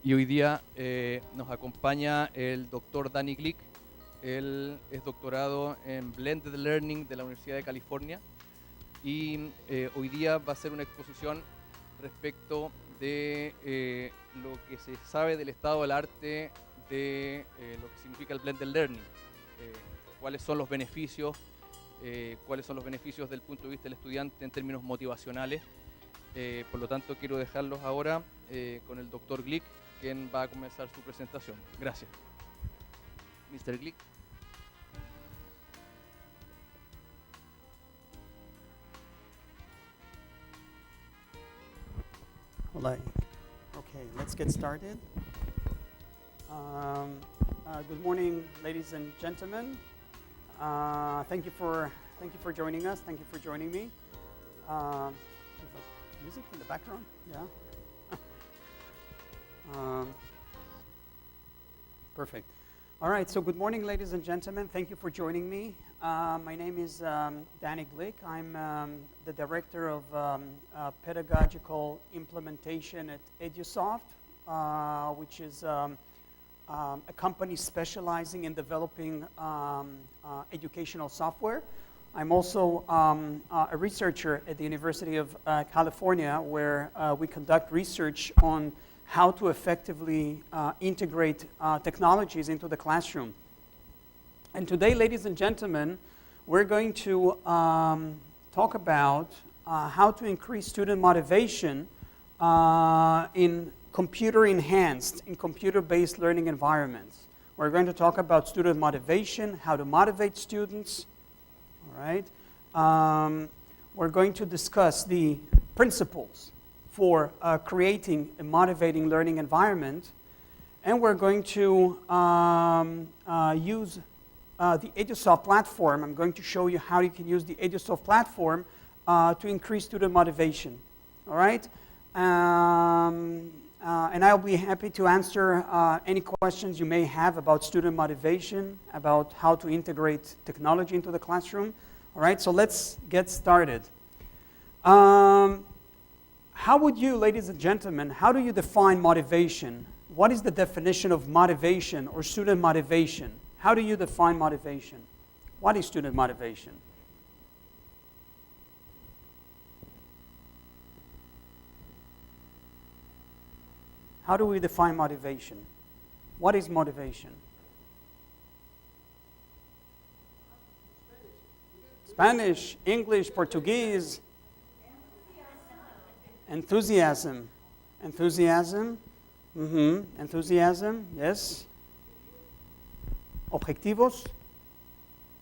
Y hoy día nos acompaña el doctor Danny Glick. Él es doctorado en Blended Learning de la Universidad de California y hoy día va a hacer una exposición respecto de lo que se sabe del estado del arte de lo que significa el Blended Learning, eh, cuáles son los beneficios, del punto de vista del estudiante en términos motivacionales. Por lo tanto, quiero dejarlos ahora con el doctor Glick, quien va a comenzar su presentación. Gracias. Mr. Glick. Okay, let's get started. Good morning, ladies and gentlemen. Thank you for joining us. Thank you for joining me. There's like music in the background, yeah. Perfect. All right. So, good morning, ladies and gentlemen. Thank you for joining me. My name is Danny Glick. I'm the director of pedagogical implementation at EduSoft, which is a company specializing in developing educational software. I'm also a researcher at the University of California, where we conduct research on how to effectively integrate technologies into the classroom. And today, ladies and gentlemen, we're going to talk about how to increase student motivation in computer-enhanced, in computer-based learning environments. We're going to talk about student motivation, how to motivate students, all right? We're going to discuss the principles for creating a motivating learning environment, and we're going to use the EduSoft platform. I'm going to show you how you can use the EduSoft platform to increase student motivation, all right? And I'll be happy to answer any questions you may have about student motivation, about how to integrate technology into the classroom, all right? So let's get started. How would you, ladies and gentlemen, how do you define motivation? What is the definition of motivation or student motivation? How do you define motivation? What is student motivation? How do we define motivation? What is motivation? Spanish, English, Portuguese. Enthusiasm. Enthusiasm. Enthusiasm, yes. Objetivos.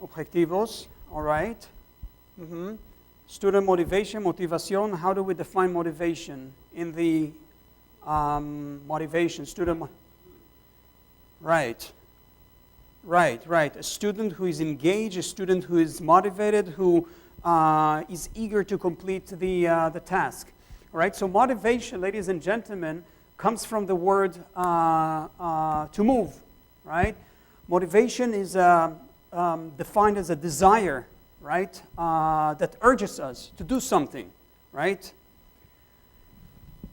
Objetivos, all right. Student motivation, motivación. How do we define motivation in the motivation? Right. A student who is engaged, a student who is motivated, who is eager to complete the task. All right, so motivation, ladies and gentlemen, comes from the word to move, right? Motivation is defined as a desire, right, that urges us to do something, right?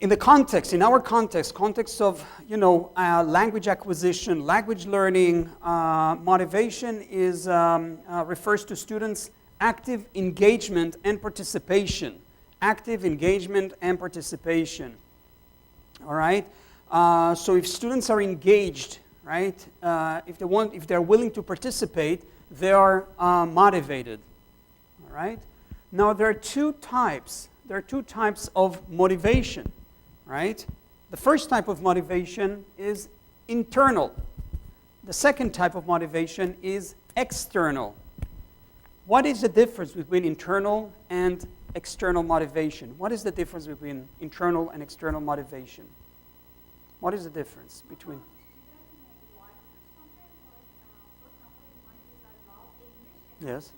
In the context, in our context of, language acquisition, language learning, motivation is refers to students' active engagement and participation. Active engagement and participation. All right. So if students are engaged, right, if they're willing to participate, they are motivated. All right. Now there are two types. There are two types of motivation. Right. The first type of motivation is internal. The second type of motivation is external. What is the difference between internal and external motivation? What is the difference between internal and external motivation? What is the difference between? Yes.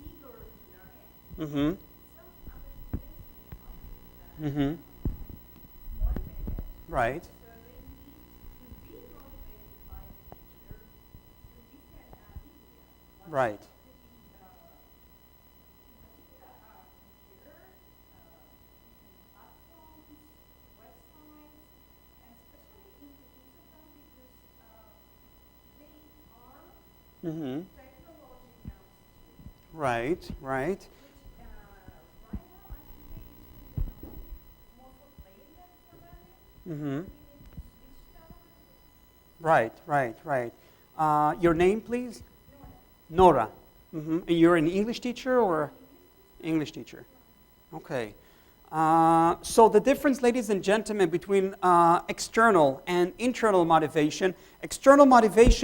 Right. Right. Mm-hmm. Right, right. Mm-hmm. Right, right, right. Your name, please? Nora. Mm-hmm. And you're an English teacher or? English teacher. Okay. So the difference, ladies and gentlemen, between external and internal motivation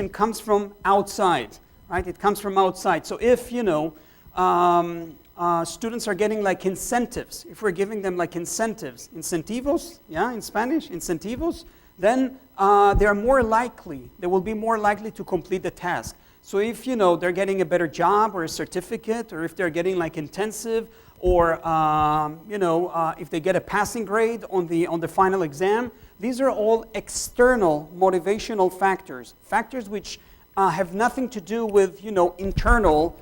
comes from outside, right? It comes from outside. So if, students are getting like incentives, if we're giving them like incentives, incentivos, yeah, in Spanish, incentivos, then they will be more likely to complete the task. So if, they're getting a better job or a certificate, or if they're getting like intensive, or if they get a passing grade on the final exam, these are all external motivational factors which have nothing to do with internal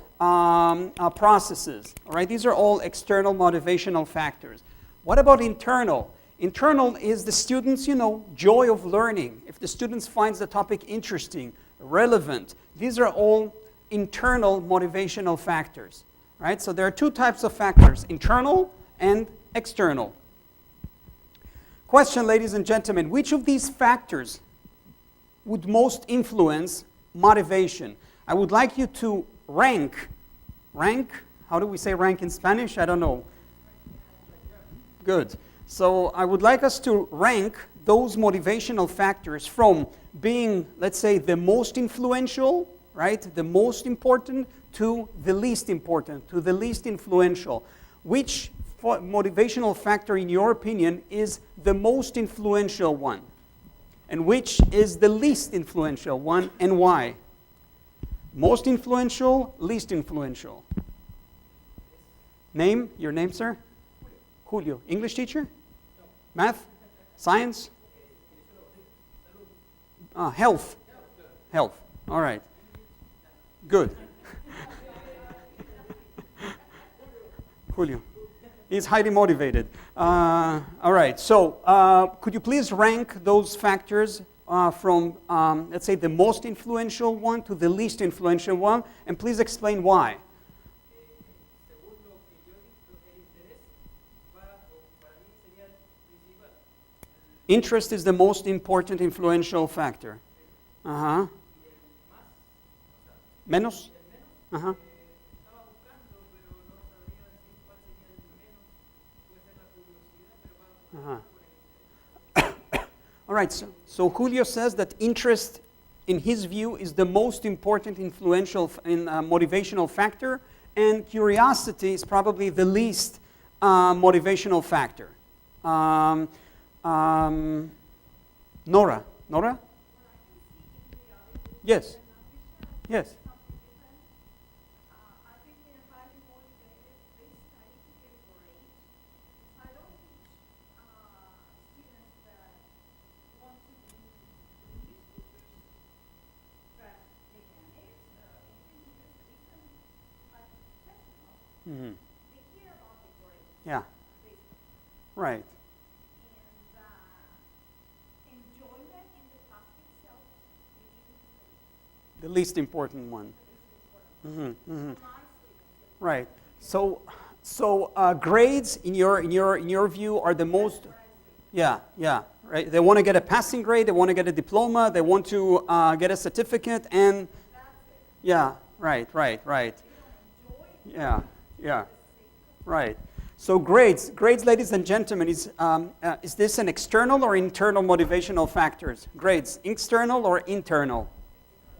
processes. All right, these are all external motivational factors. What about internal? Internal is the student's joy of learning. If the students finds the topic interesting, relevant, these are all internal motivational factors. Right? So there are two types of factors, internal and external. Question, ladies and gentlemen, which of these factors would most influence motivation? I would like you to rank, how do we say rank in Spanish? I don't know. Good. So I would like us to rank those motivational factors from being, let's say, the most influential, right, the most important, to the least important, to the least influential. Which motivational factor, in your opinion, is the most influential one? And which is the least influential one, and why? Most influential, least influential. Name, your name, sir? Julio. English teacher? Math? Science? Health. Health. All right. Good. Julio. He's highly motivated. All right. So could you please rank those factors from, let's say, the most influential one to the least influential one, and please explain why. Interest is the most important influential factor. Uh-huh. Menos? Uh-huh. Uh-huh. All right, so Julio says that interest, in his view, is the most important influential motivational factor, and curiosity is probably the least motivational factor. Nora? Yes. Yes. Mm-hmm. Yeah. Right. The least important one. Mm-hmm. Mm-hmm. Right. So grades in your view are the most. Yeah. Right. They want to get a passing grade. They want to get a diploma. They want to get a certificate. And yeah. Right. Yeah. Right. So grades, ladies and gentlemen, is this an external or internal motivational factors? Grades, external or internal?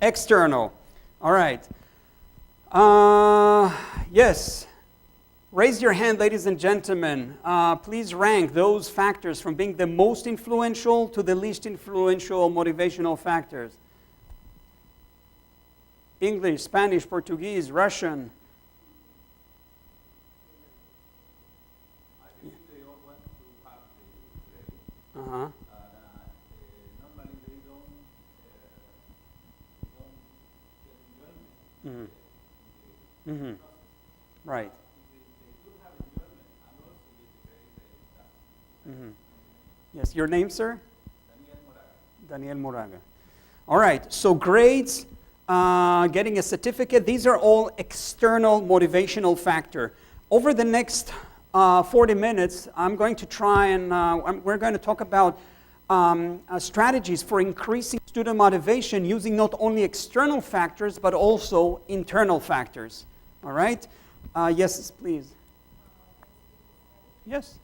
External. All right. Yes. Raise your hand, ladies and gentlemen. Please rank those factors from being the most influential to the least influential motivational factors. English, Spanish, Portuguese, Russian. Uh-huh. Normally they don't get enjoyment. Mm-hmm. Mm-hmm. Right. They do have enjoyment and also get the very Mm-hmm. Yes, your name, sir? Daniel Moraga. Daniel Moraga. All right, so grades getting a certificate. These are all external motivational factor. Over the next 40 minutes, I'm going to try and we're going to talk about strategies for increasing student motivation using not only external factors but also internal factors. All right? Yes, please. Yes.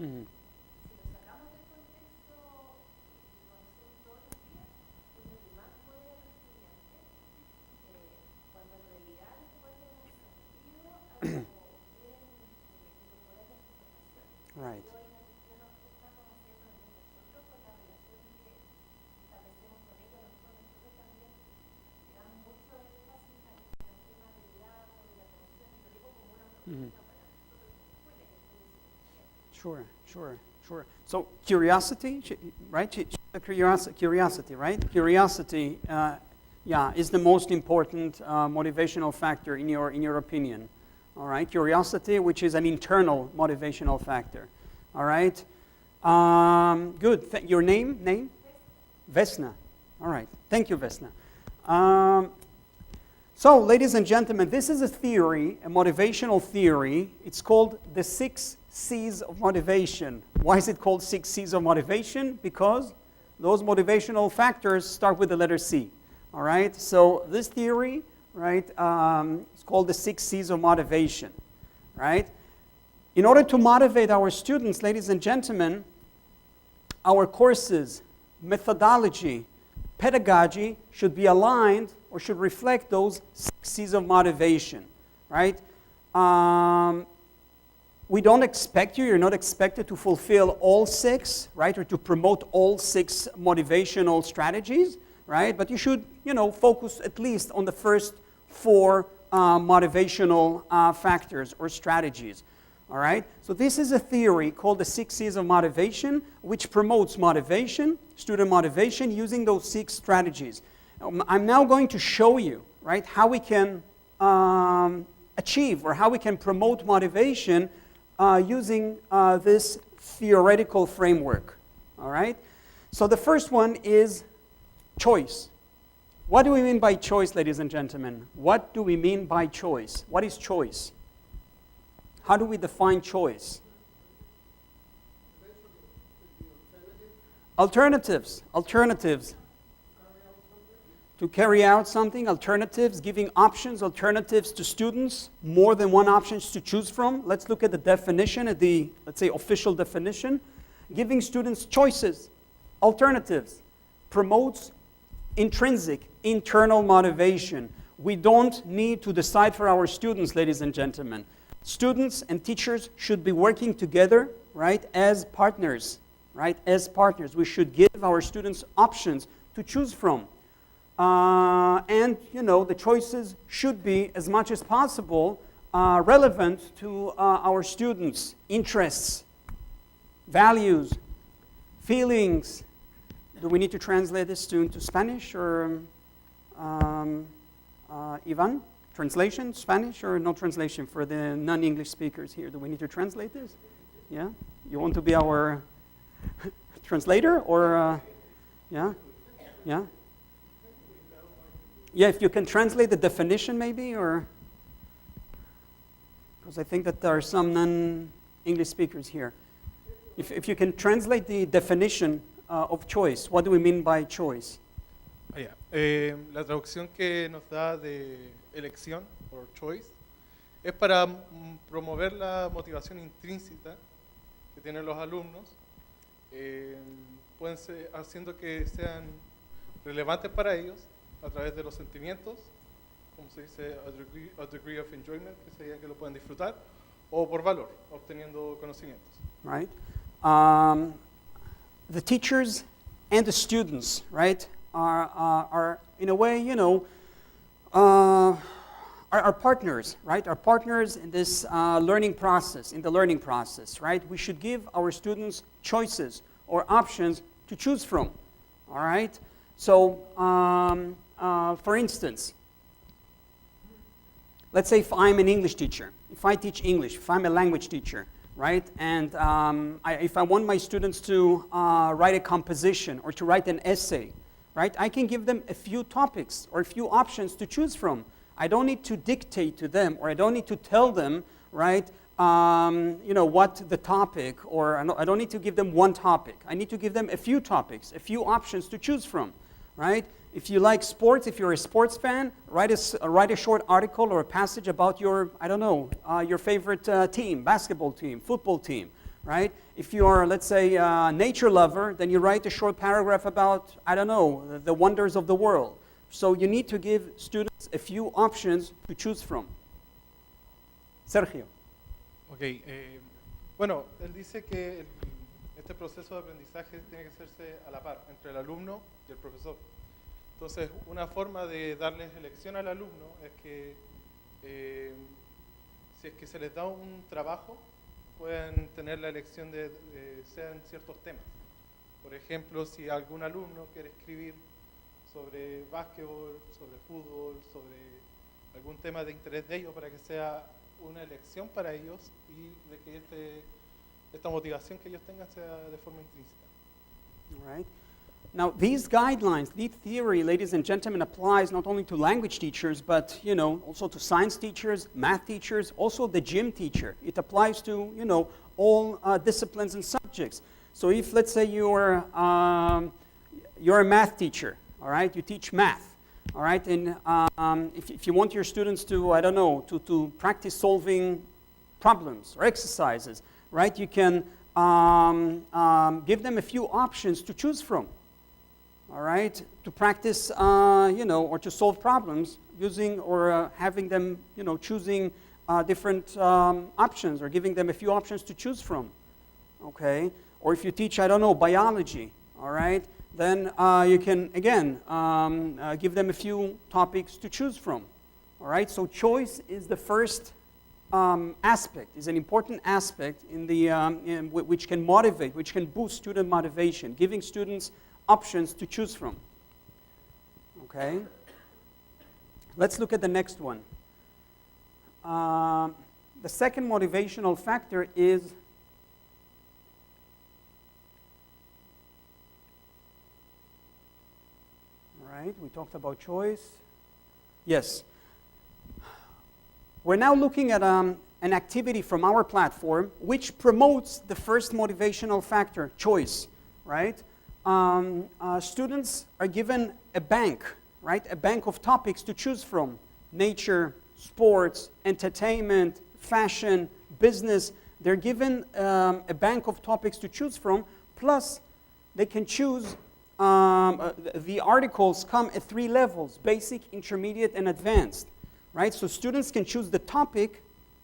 Mm-hmm. Right. Mm-hmm. Sure. Sure. So curiosity, right? Curiosity, right? Curiosity, is the most important motivational factor in your opinion. All right. Curiosity, which is an internal motivational factor. All right. Good. Your name? Vesna. All right. Thank you, Vesna. So, ladies and gentlemen, this is a theory, a motivational theory. It's called the 6 C's of motivation. Why is it called 6 C's of motivation? Because those motivational factors start with the letter C. All right? So, this theory, right, it's called the 6 C's of motivation. Right? In order to motivate our students, ladies and gentlemen, our courses, methodology, pedagogy should be aligned or should reflect those 6 C's of motivation, right? We don't expect you're not expected to fulfill all 6, right? Or to promote all 6 motivational strategies, right? But you should, focus at least on the first 4 motivational factors or strategies. All right? So this is a theory called the 6 C's of motivation, which promotes motivation, student motivation, using those 6 strategies. I'm now going to show you, right, how we can achieve or how we can promote motivation using this theoretical framework. All right? So the first one is choice. What do we mean by choice, ladies and gentlemen? What do we mean by choice? What is choice? How do we define choice? Alternatives. To carry out something, alternatives, giving options, alternatives to students, more than one options to choose from. Let's look at the definition, at the, let's say, official definition. Giving students choices, alternatives, promotes intrinsic, internal motivation. We don't need to decide for our students, ladies and gentlemen. Students and teachers should be working together, right, as partners, right, as partners. We should give our students options to choose from. And, the choices should be, as much as possible, relevant to our students' interests, values, feelings. Do we need to translate this into Spanish or, Ivan? Translation, Spanish, or no translation for the non-English speakers here? Do we need to translate this? Yeah? You want to be our translator, or, yeah? Yeah? Yeah, if you can translate the definition maybe, or, because I think that there are some non-English speakers here. If you can translate the definition of choice, what do we mean by choice? La traducción que nos da de elección, or choice, es para promover la motivación intrínseca que tienen los alumnos, haciendo que sean relevantes para ellos a través de los sentimientos como se dice, a degree of enjoyment, que sería que lo pueden disfrutar, o por valor, obteniendo conocimientos. Right? The teachers and the students, right, are in a way, are partners, right? Are partners in this learning process, in the learning process, right? We should give our students choices or options to choose from, all right? So, for instance, let's say if I'm an English teacher, if I teach English, if I'm a language teacher, right? And if I want my students to write a composition or to write an essay, right? I can give them a few topics or a few options to choose from. I don't need to dictate to them, or I don't need to tell them, right, what the topic, or I don't need to give them one topic. I need to give them a few topics, a few options to choose from, right? If you like sports, if you're a sports fan, write a short article or a passage about your, your favorite team, basketball team, football team, right? If you're, let's say, a nature lover, then you write a short paragraph about, the wonders of the world. So you need to give students a few options to choose from. Sergio. Ok, bueno, él dice que este proceso de aprendizaje tiene que hacerse a la par entre el alumno y el profesor. Entonces, una forma de darles elección al alumno es que si es que se les da un trabajo, pueden tener la elección de sean ciertos temas. Por ejemplo, si algún alumno quiere escribir sobre básquetbol, sobre fútbol, sobre algún tema de interés de ellos, para que sea una elección para ellos y de que esta motivación que ellos tengan sea de forma intrínseca. All right. Now, these guidelines, this theory, ladies and gentlemen, applies not only to language teachers, but, also to science teachers, math teachers, also the gym teacher. It applies to, all disciplines and subjects. So if, let's say, you're a math teacher, all right, you teach math, all right, and if you want your students to, to practice solving problems or exercises, right, you can give them a few options to choose from. All right, to practice, or to solve problems using or having them, choosing different options or giving them a few options to choose from, okay? Or if you teach, biology, all right, then you can, again, give them a few topics to choose from, all right? So choice is the first aspect, is an important aspect in the, which can motivate, which can boost student motivation, giving students options to choose from. Okay? Let's look at the next one. The second motivational factor is right, we talked about choice. Yes. We're now looking at an activity from our platform which promotes the first motivational factor, choice, right? Students are given a bank, right? A bank of topics to choose from. Nature, sports, entertainment, fashion, business. They're given a bank of topics to choose from, plus they can choose, the articles come at 3 levels, basic, intermediate, and advanced, right? So students can choose the topic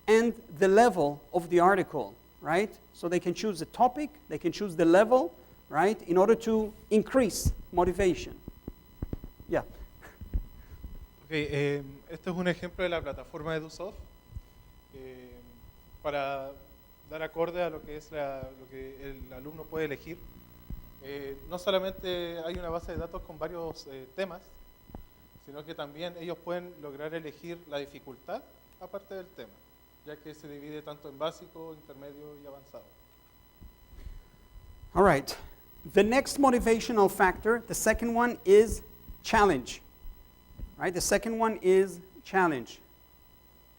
and the level of the article, right? So they can choose the topic, they can choose the level, right, in order to increase motivation. Yeah. Okay, este es un ejemplo de la plataforma de EduSoft para dar acorde a lo que es lo que el alumno puede elegir. No solamente hay una base de datos con varios temas, sino que también ellos pueden lograr elegir la dificultad aparte del tema, ya que se divide tanto en básico, intermedio y avanzado. All right. The next motivational factor, the second one, is challenge. Right? The second one is challenge.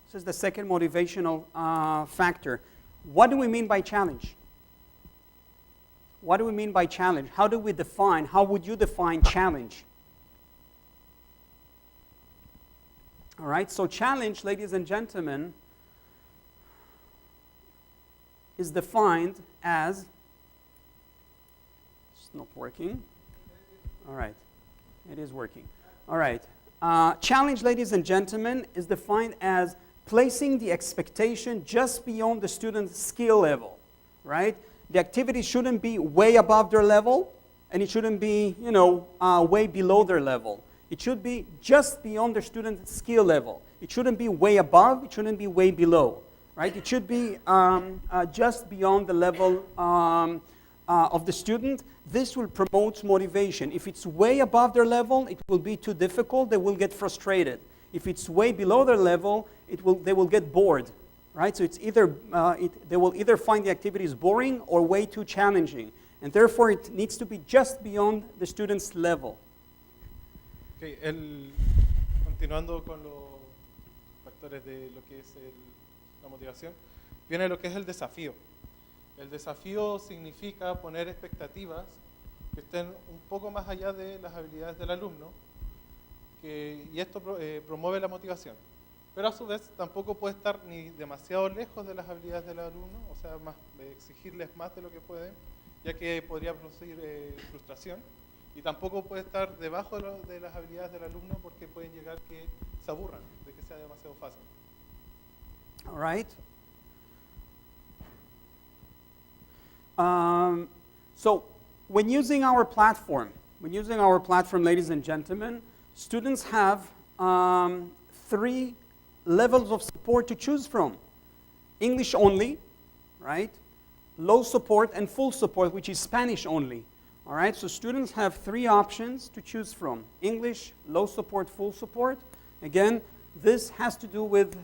This is the second motivational factor. What do we mean by challenge? What do we mean by challenge? How do we define, how would you define challenge? All right, so challenge, ladies and gentlemen, is defined as, it's not working. All right, it is working. All right, Challenge, ladies and gentlemen, is defined as placing the expectation just beyond the student's skill level, right? The activity shouldn't be way above their level, and it shouldn't be, way below their level. It should be just beyond the student's skill level. It shouldn't be way above, it shouldn't be way below, right? It should be just beyond the level of the student. This will promote motivation. If it's way above their level, it will be too difficult, they will get frustrated. If it's way below their level, they will get bored, right? So it's either, they will either find the activities boring or way too challenging. And therefore, it needs to be just beyond the student's level. Okay, continuando con los factores de lo que es la motivación, viene lo que es el desafío. El desafío significa poner expectativas que estén un poco más allá de las habilidades del alumno, y esto promueve la motivación. Pero a su vez tampoco puede estar ni demasiado lejos de las habilidades del alumno, o sea, exigirles más de lo que pueden, ya que podría producir frustración, y tampoco puede estar debajo de las habilidades del alumno porque pueden llegar que se aburran, de que sea demasiado fácil. All right. So when using our platform, ladies and gentlemen, students have 3 levels of support to choose from. English only, right? Low support and full support, which is Spanish only. All right, so students have 3 options to choose from. English, low support, full support. Again, this has to do with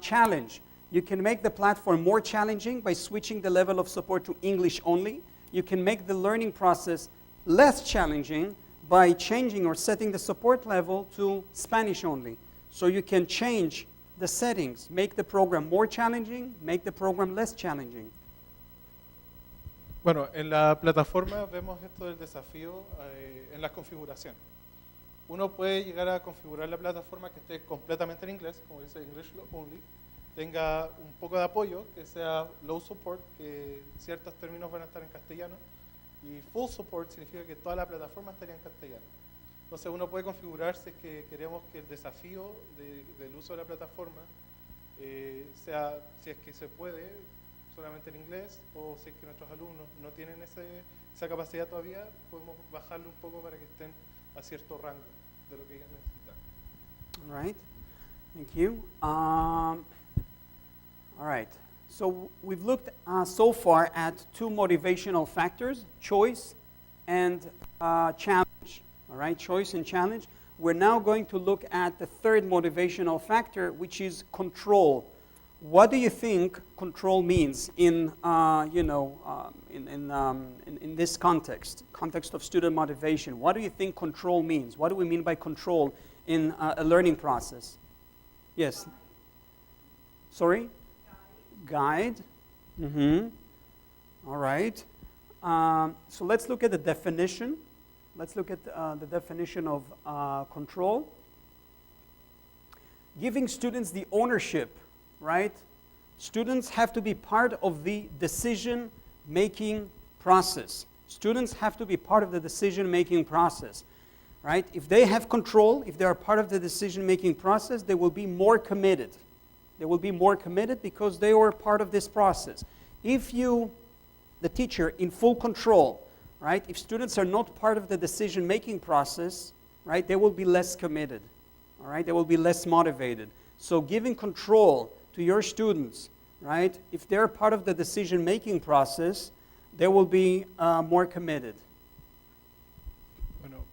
challenge. You can make the platform more challenging by switching the level of support to English only. You can make the learning process less challenging by changing or setting the support level to Spanish only. So you can change the settings, make the program more challenging, make the program less challenging. Bueno, en la plataforma vemos esto del desafío en la configuración. Uno puede llegar a configurar la plataforma que esté completamente en inglés, como dice English only, tenga un poco de apoyo, que sea low support, que ciertos términos van a estar en castellano, y full support significa que toda la plataforma estaría en castellano. Entonces uno puede configurar si es que queremos que el desafío del uso de la plataforma sea, si es que se puede, solamente en inglés, o si es que nuestros alumnos no tienen esa capacidad todavía, podemos bajarlo un poco para que estén a cierto rango de lo que ellos necesitan. All right, thank you. All right, so we've looked so far at 2 motivational factors, choice and challenge. All right, choice and challenge. We're now going to look at the 3rd motivational factor, which is control. What do you think control means in this context of student motivation? What do you think control means? What do we mean by control in a learning process? Yes. Sorry? Guide. All right. So let's look at the definition. Let's look at the definition of control. Giving students the ownership, right? Students have to be part of the decision-making process. Students have to be part of the decision-making process, right? If they have control, if they are part of the decision-making process, they will be more committed. They will be more committed because they were part of this process. If you, the teacher, in full control, right? If students are not part of the decision-making process, right, they will be less committed, all right? They will be less motivated. So giving control to your students, right, if they're part of the decision-making process, they will be more committed. Bueno,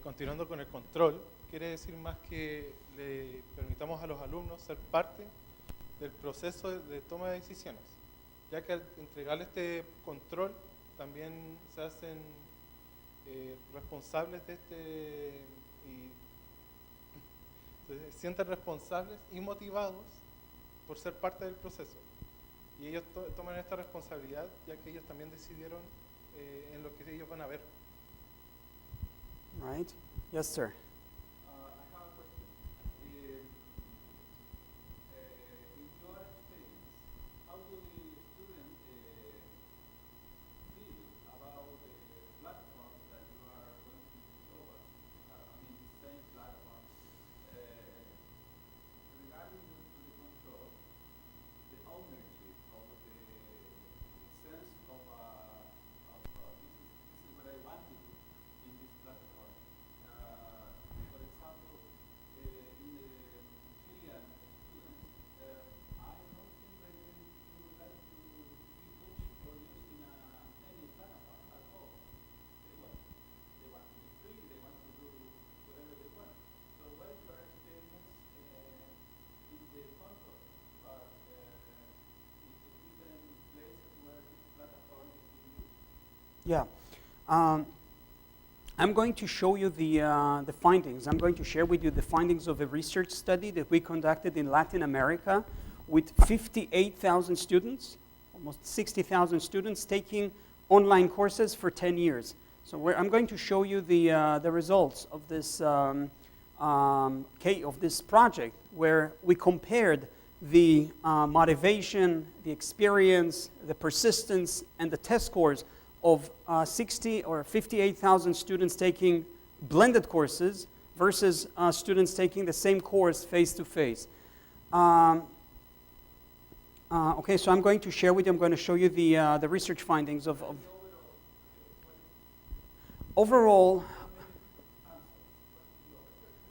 continuando con el control, quiere decir más que le permitamos a los alumnos ser parte del proceso de toma de decisiones, ya que al entregarle este control también se hacen responsables de y se sienten responsables y motivados por ser parte del proceso. Y ellos toman esta responsabilidad, ya que ellos también decidieron en lo que ellos van a ver. Right? Yes, sir. I have a question. In your experience, how do the students feel about the platform that you are going to show us? I mean, the same platform Yeah. I'm going to show you the findings. I'm going to share with you the findings of a research study that we conducted in Latin America with 58,000 students, almost 60,000 students taking online courses for 10 years. So I'm going to show you the results of this of this project, where we compared the motivation, the experience, the persistence, and the test scores of 60 or 58,000 students taking blended courses versus students taking the same course face-to-face. Okay, so I'm going to share with you, I'm going to show you the research findings of overall,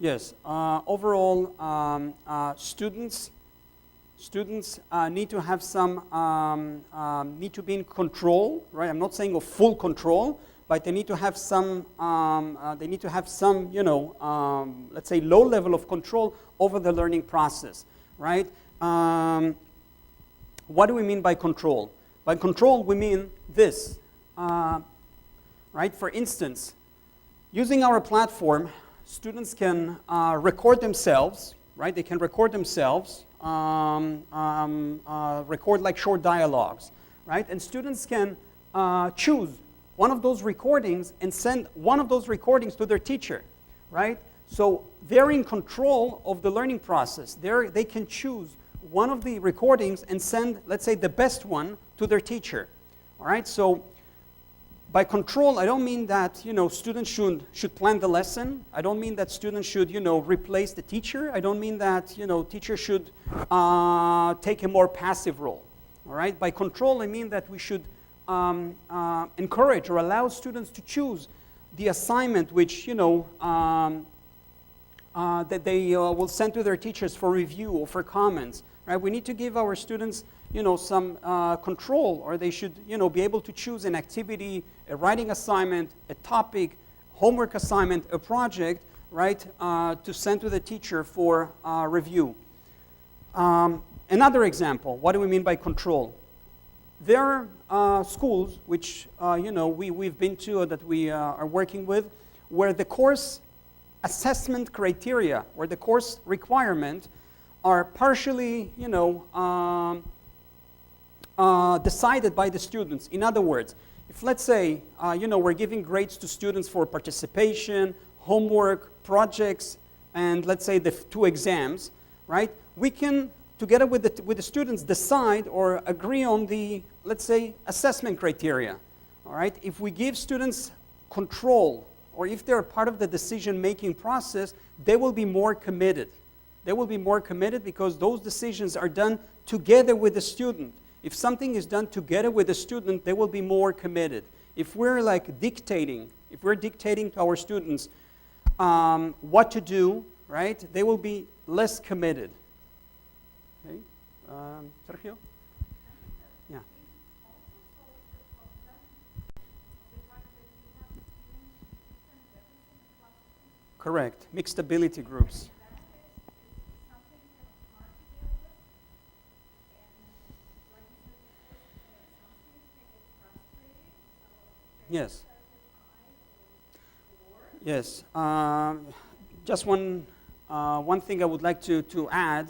yes, overall students need to have some, need to be in control, right? I'm not saying of full control, but they need to have some, you know, let's say low level of control over the learning process, right? What do we mean by control? By control, we mean this, right? For instance, using our platform, students can record themselves, right? They can record themselves, record like short dialogues, right? And students can choose one of those recordings and send one of those recordings to their teacher, right? So they're in control of the learning process. They can choose one of the recordings and send, let's say, the best one to their teacher, all right? So by control, I don't mean that, you know, students should plan the lesson. I don't mean that students should, you know, replace the teacher. I don't mean that, you know, teachers should take a more passive role, all right? By control, I mean that we should encourage or allow students to choose the assignment which, you know, that they will send to their teachers for review or for comments, right? We need to give our students, you know, some control, or they should, you know, be able to choose an activity, a writing assignment, a topic, homework assignment, a project, right, to send to the teacher for review. Another example, what do we mean by control? There are schools which, you know, we've been to, that we are working with, where the course assessment criteria or the course requirement are partially, you know, decided by the students. In other words, if let's say, you know, we're giving grades to students for participation, homework, projects, and let's say the 2 exams, right? We can, together with the students, decide or agree on the, let's say, assessment criteria, all right? If we give students control, or if they're part of the decision-making process, they will be more committed. They will be more committed because those decisions are done together with the student. If something is done together with the student, they will be more committed. If we're like dictating, if we're dictating to our students what to do, right, they will be less committed. Okay, Sergio? Yeah. Correct. Mixed ability groups. Yes. Yes. Just one thing I would like to add,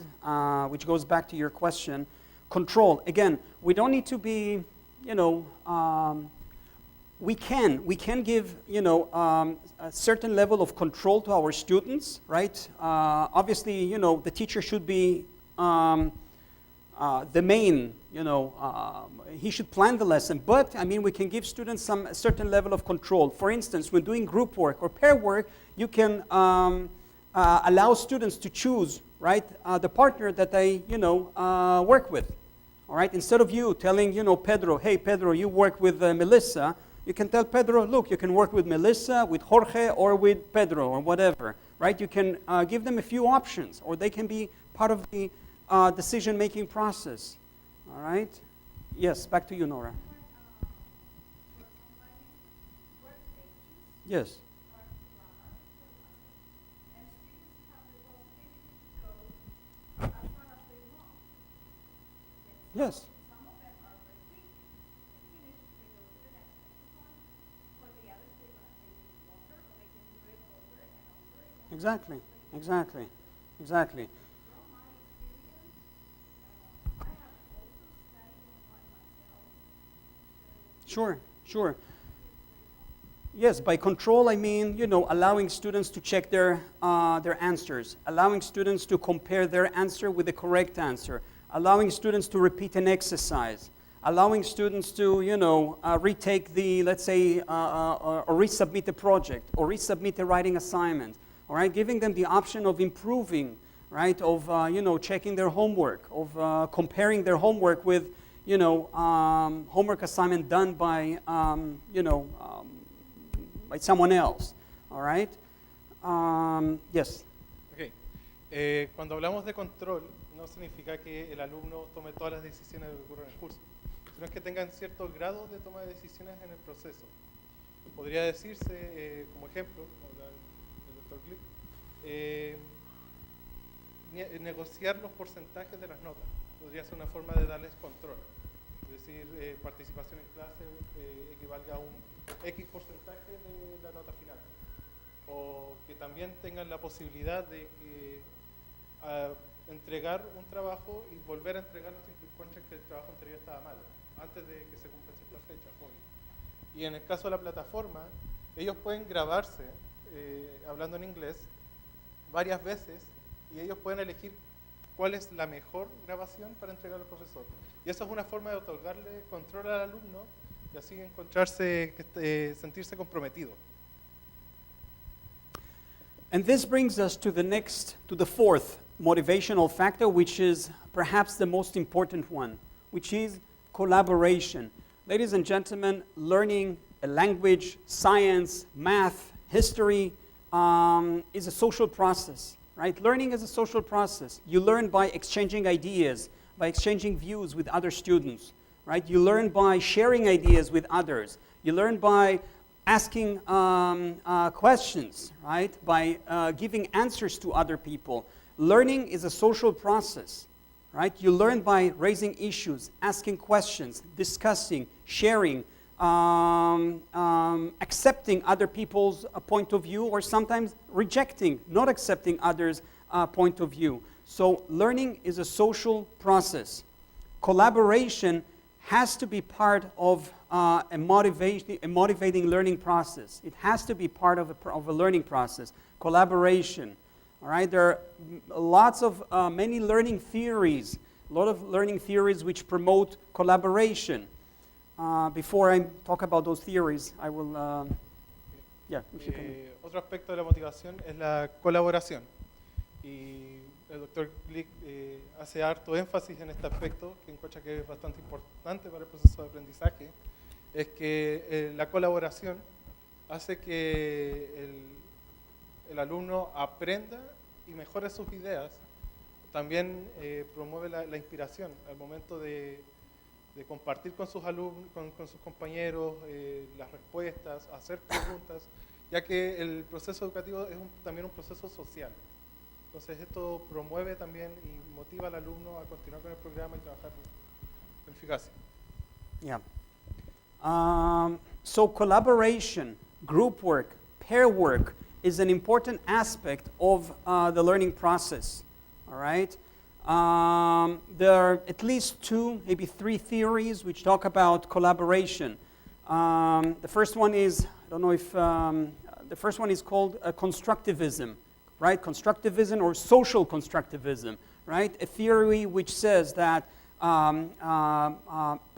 which goes back to your question. Control. Again, we don't need to be, you know, we can give, you know, a certain level of control to our students, right? Obviously, you know, the teacher should be the main, you know, he should plan the lesson, but I mean, we can give students a certain level of control. For instance, when doing group work or pair work, you can allow students to choose, right, the partner that they, you know, work with, all right? Instead of you telling, you know, Pedro, hey, Pedro, you work with Melissa, you can tell Pedro, look, you can work with Melissa, with Jorge, or with Pedro, or whatever, right? You can give them a few options, or they can be part of the decision-making process, all right? Yes, back to you, Nora. Yes. Yes. exactly, exactly, exactly. Sure, sure. Yes, by control I mean, allowing students to check their answers, allowing students to compare their answer with the correct answer, allowing students to repeat an exercise, allowing students to, retake the, let's say, or resubmit the project, or resubmit the writing assignment, all right? Giving them the option of improving, right? Of, checking their homework, of comparing their homework with, homework assignment done by, by someone else, all right? Yes. Ok. Cuando hablamos de control, no significa que el alumno tome todas las decisiones que ocurren en el curso, sino que tengan ciertos grados de toma de decisiones en el proceso. Podría decirse, como ejemplo, como el Dr. Glick, negociar los porcentajes de las notas. Podría ser una forma de darles control. Es decir, participación en clase equivalga a un X porcentaje de la nota final. O que también tengan la posibilidad de que, entregar un trabajo y volver a entregarlo si encuentran que el trabajo anterior estaba mal, antes de que se cumplan ciertas fechas, obvio. Y en el caso de la plataforma, ellos pueden grabarse hablando en inglés varias veces y ellos pueden elegir cuál es la mejor grabación para entregar al profesor. Y esa es una forma de otorgarle control al alumno y así sentirse comprometido. And this brings us to the fourth motivational factor, which is perhaps the most important one, which is collaboration. Ladies and gentlemen, learning a language, science, math, history is a social process, right? Learning is a social process. You learn by exchanging ideas, by exchanging views with other students, right? You learn by sharing ideas with others. You learn by asking questions, right? By giving answers to other people. Learning is a social process, right? You learn by raising issues, asking questions, discussing, sharing, accepting other people's point of view, or sometimes rejecting, not accepting others' point of view. So learning is a social process. Collaboration has to be part of a motivating learning process. It has to be part of a learning process. Collaboration. All right, there are many learning theories, a lot of learning theories which promote collaboration. Before I talk about those theories, I will, if you can. Otro aspecto de la motivación es la colaboración. Y el Dr. Glick hace harto énfasis en este aspecto, que encuentra que es bastante importante para el proceso de aprendizaje, es que la colaboración hace que el alumno aprenda y mejore sus ideas. También promueve la inspiración al momento de compartir con sus alumnos, con sus compañeros las respuestas, hacer preguntas, ya que el proceso educativo es también un proceso social. Entonces esto promueve también y motiva al alumno a continuar con el programa y trabajar con eficacia. Yeah. So collaboration, group work, pair work is an important aspect of the learning process, all right? There are at least 2, maybe 3 theories which talk about collaboration. The first one is, I don't know if, the first one is called constructivism, right? Constructivism or social constructivism, right? A theory which says that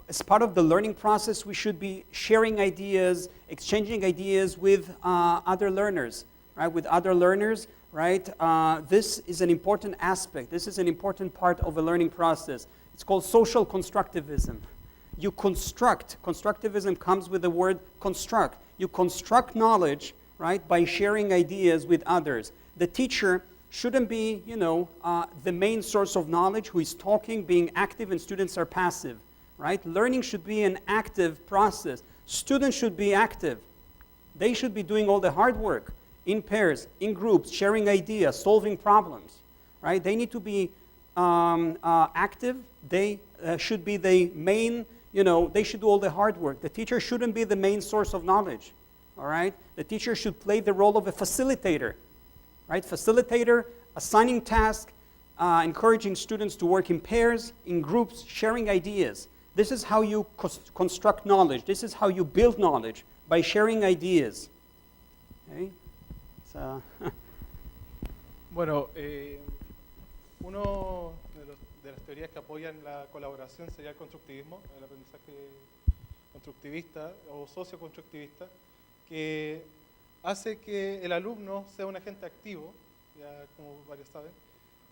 as part of the learning process, we should be sharing ideas, exchanging ideas with other learners, right? With other learners, right? This is an important aspect. This is an important part of a learning process. It's called social constructivism. You construct. Constructivism comes with the word construct. You construct knowledge, right, by sharing ideas with others. The teacher shouldn't be, the main source of knowledge who is talking, being active, and students are passive, right? Learning should be an active process. Students should be active. They should be doing all the hard work in pairs, in groups, sharing ideas, solving problems, right? They need to be active. They should be the main, they should do all the hard work. The teacher shouldn't be the main source of knowledge, all right? The teacher should play the role of a facilitator, right? Facilitator, assigning tasks, encouraging students to work in pairs, in groups, sharing ideas. This is how you construct knowledge. This is how you build knowledge, by sharing ideas. Okay? So, Bueno, uno de las teorías que apoyan la colaboración sería el constructivismo, el aprendizaje constructivista o socioconstructivista, que hace que el alumno sea un agente activo, ya como varios saben,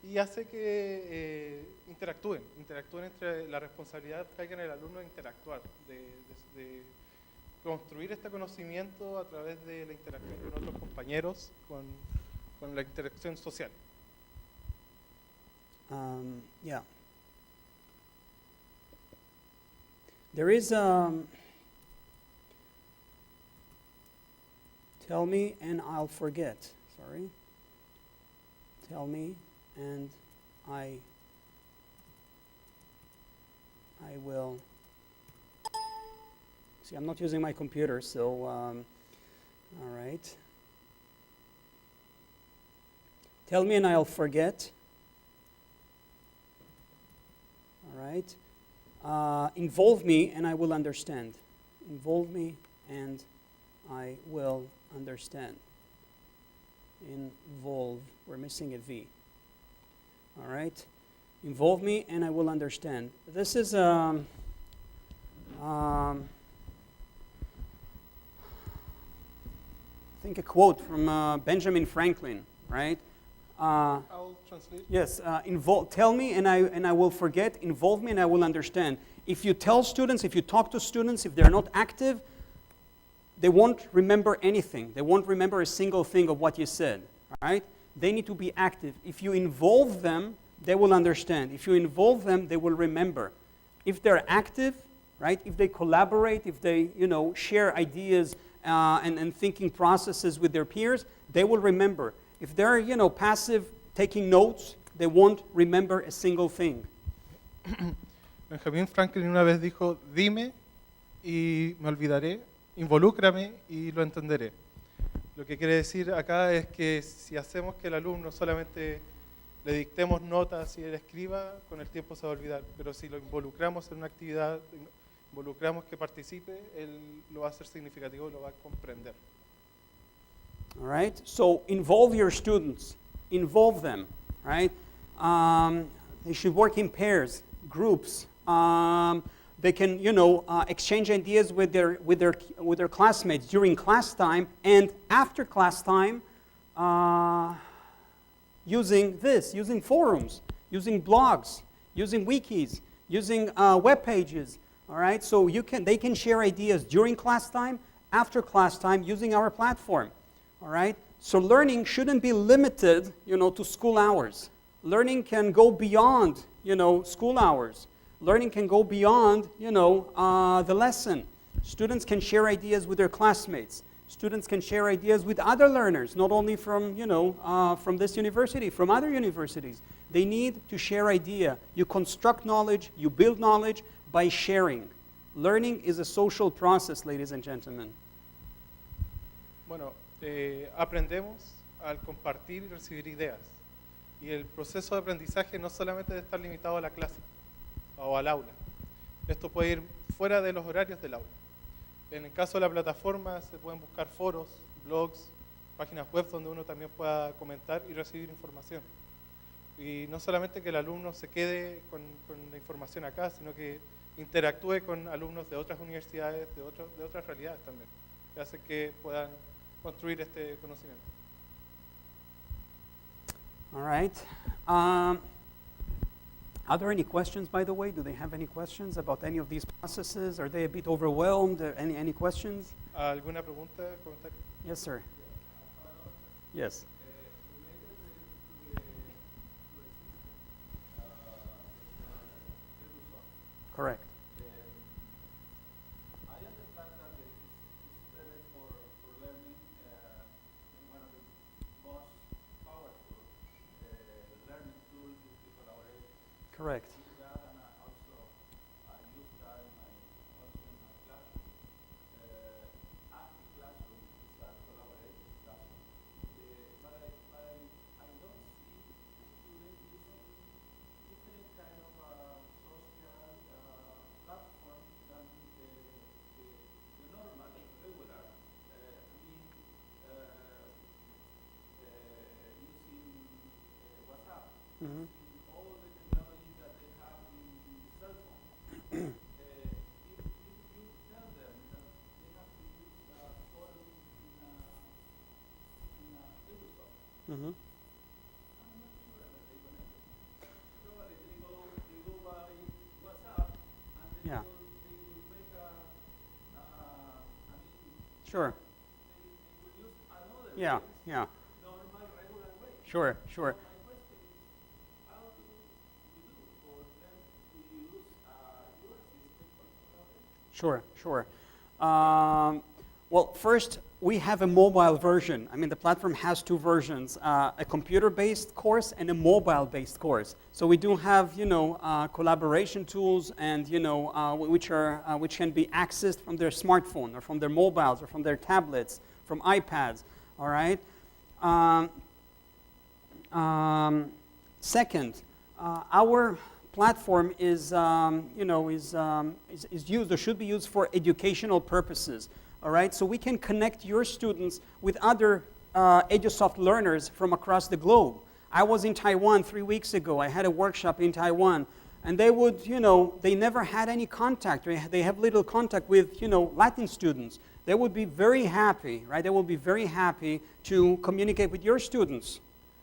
y hace que interactúen entre la responsabilidad que hay en el alumno de interactuar, de construir este conocimiento a través de la interacción con otros compañeros, con la interacción social. Yeah. There is tell me and I'll forget. Sorry. Tell me and I will. See, I'm not using my computer, so all right. Tell me and I'll forget. All right. Involve me and I will understand. Involve me and I will understand. Involve, we're missing a V. All right. Involve me and I will understand. This is I think a quote from Benjamin Franklin, right? I'll translate. Yes, tell me and I will forget, involve me and I will understand. If you tell students, if you talk to students, if they're not active, they won't remember anything. They won't remember a single thing of what you said, right? They need to be active. If you involve them, they will understand. If you involve them, they will remember. If they're active, right, if they collaborate, if they, share ideas and thinking processes with their peers, they will remember. If they're, passive, taking notes, they won't remember a single thing. Benjamin Franklin una vez dijo, dime y me olvidaré, involúcrame y lo entenderé. Lo que quiere decir acá es que si hacemos que el alumno solamente le dictemos notas y él escriba, con el tiempo se va a olvidar. Pero si lo involucramos en una actividad, involucramos que participe, él lo va a hacer significativo, lo va a comprender. All right, so involve your students, involve them, right? They should work in pairs, groups. They can, exchange ideas with their classmates during class time and after class time, using forums, using blogs, using wikis, using web pages. All right, so they can share ideas during class time, after class time, using our platform. All right, so learning shouldn't be limited, to school hours. Learning can go beyond, school hours. Learning can go beyond, the lesson. Students can share ideas with their classmates. Students can share ideas with other learners, not only from, from this university, from other universities. They need to share idea. You construct knowledge, you build knowledge by sharing. Learning is a social process, ladies and gentlemen. Bueno, aprendemos al compartir y recibir ideas. Y el proceso de aprendizaje no solamente debe estar limitado a la clase o al aula. Esto puede ir fuera de los horarios del aula. En el caso de la plataforma se pueden buscar foros, blogs, páginas web donde uno también pueda comentar y recibir información. Y no solamente que el alumno se quede con la información acá, sino que interactúe con alumnos de otras universidades, de otras realidades también, que hace que puedan construir este conocimiento. All right. Are there any questions, by the way? Do they have any questions about any of these processes? Are they a bit overwhelmed? Any questions? ¿Alguna pregunta, comentario? Yes, sir. Yes. Correct. I understand that it's better for learning one of the most powerful learning tools is the collaboration. Correct. Use that, and I also use that in my classroom. Active classroom is a collaborative classroom. But I Mhm. all the technology that they have in the cell phone. If you tell them that they have to use photos in a Microsoft, Mhm. I'm not sure that they're going to probably they go by WhatsApp and Yeah. they will make I mean, Sure. they will use another Yeah. ways, Yeah. normal, regular ways. Sure. Sure. So my question is, how do you do for them to use your system for collaboration? Sure, sure. Well, first, we have a mobile version. I mean, the platform has two versions, a computer-based course and a mobile-based course. So we do have, collaboration tools and, which can be accessed from their smartphone or from their mobiles or from their tablets, from iPads, all right? Second, our platform is used or should be used for educational purposes. All right, so we can connect your students with other EduSoft learners from across the globe. I was in Taiwan 3 weeks ago. I had a workshop in Taiwan, and they would, they never had any contact. They have little contact with, Latin students. They would be very happy, right? They will be very happy to communicate with your students.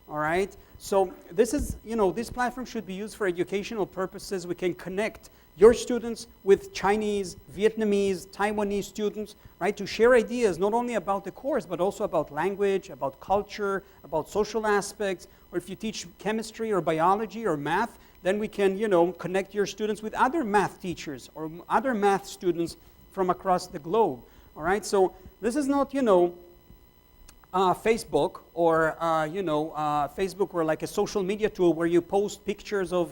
All right, so this is, this platform should be used for educational purposes. We can connect your students with Chinese, Vietnamese, Taiwanese students, right, to share ideas not only about the course, but also about language, about culture, about social aspects. Or if you teach chemistry or biology or math, then we can, connect your students with other math teachers or other math students from across the globe. All right, so this is not, Facebook or Facebook or like a social media tool where you post pictures of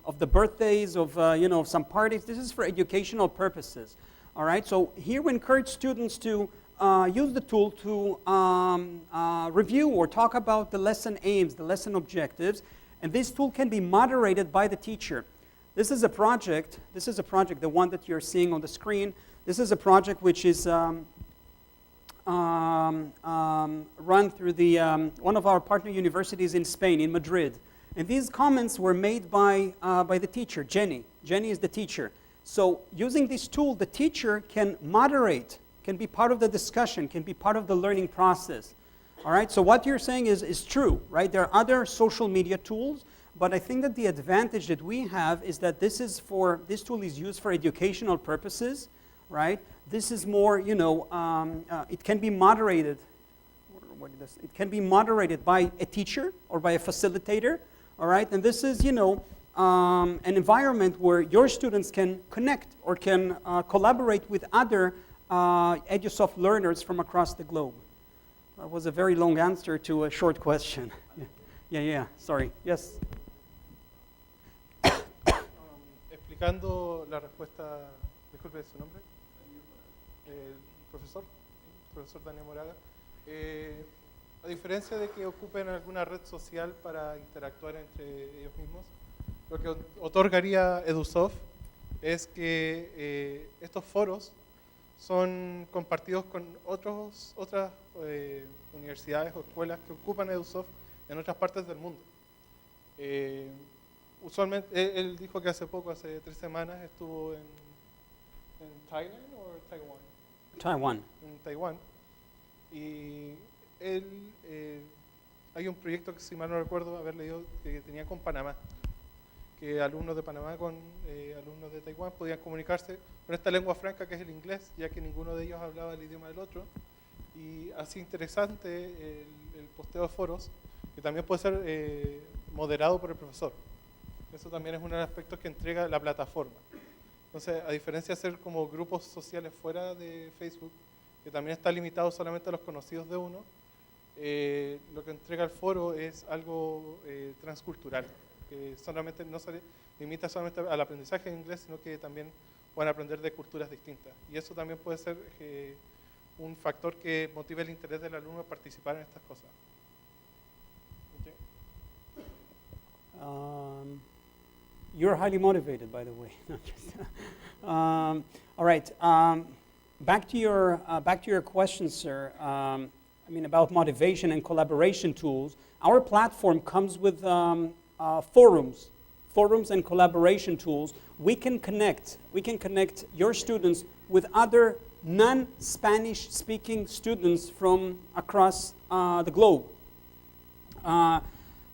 of the birthdays of of some parties. This is for educational purposes. All right. So here we encourage students to use the tool to review or talk about the lesson aims, the lesson objectives, and this tool can be moderated by the teacher. This is a project. The one that you're seeing on the screen. This is a project which is run through the one of our partner universities in Spain, in Madrid. And these comments were made by the teacher, Jenny. Jenny is the teacher. So using this tool, the teacher can moderate, can be part of the discussion, can be part of the learning process. All right, so what you're saying is true, right? There are other social media tools, but I think that the advantage that we have is that this tool is used for educational purposes, right? This is more, it can be moderated. It can be moderated by a teacher or by a facilitator, all right? And this is, an environment where your students can connect or can collaborate with other EduSoft learners from across the globe. That was a very long answer to a short question. Yeah, sorry. Yes? Explicando la respuesta, disculpe su nombre. El profesor Daniel Moraga, a diferencia de que ocupen alguna red social para interactuar entre ellos mismos, lo que otorgaría EduSoft es que estos foros son compartidos con otras universidades o escuelas que ocupan EduSoft en otras partes del mundo. Usualmente, él dijo que hace 3 semanas, estuvo en Thailand o Taiwán. Taiwan. En Taiwán. Y él, hay un proyecto que, si mal no recuerdo, haber leído, que tenía con Panamá, que alumnos de Panamá con alumnos de Taiwán podían comunicarse con esta lengua franca que es el inglés, ya que ninguno de ellos hablaba el idioma del otro. Y así interesante el posteo de foros, que también puede ser moderado por el profesor. Eso también es uno de los aspectos que entrega la plataforma. Entonces, a diferencia de ser como grupos sociales fuera de Facebook, que también está limitado solamente a los conocidos de uno, lo que entrega el foro es algo transcultural, que solamente no se limita solamente al aprendizaje de inglés, sino que también pueden aprender de culturas distintas. Y eso también puede ser un factor que motive el interés del alumno a participar en estas cosas. Okay. You're highly motivated, by the way. All right. Back to your question, sir. About motivation and collaboration tools. Our platform comes with forums and collaboration tools. We can connect your students with other non-Spanish speaking students from across the globe.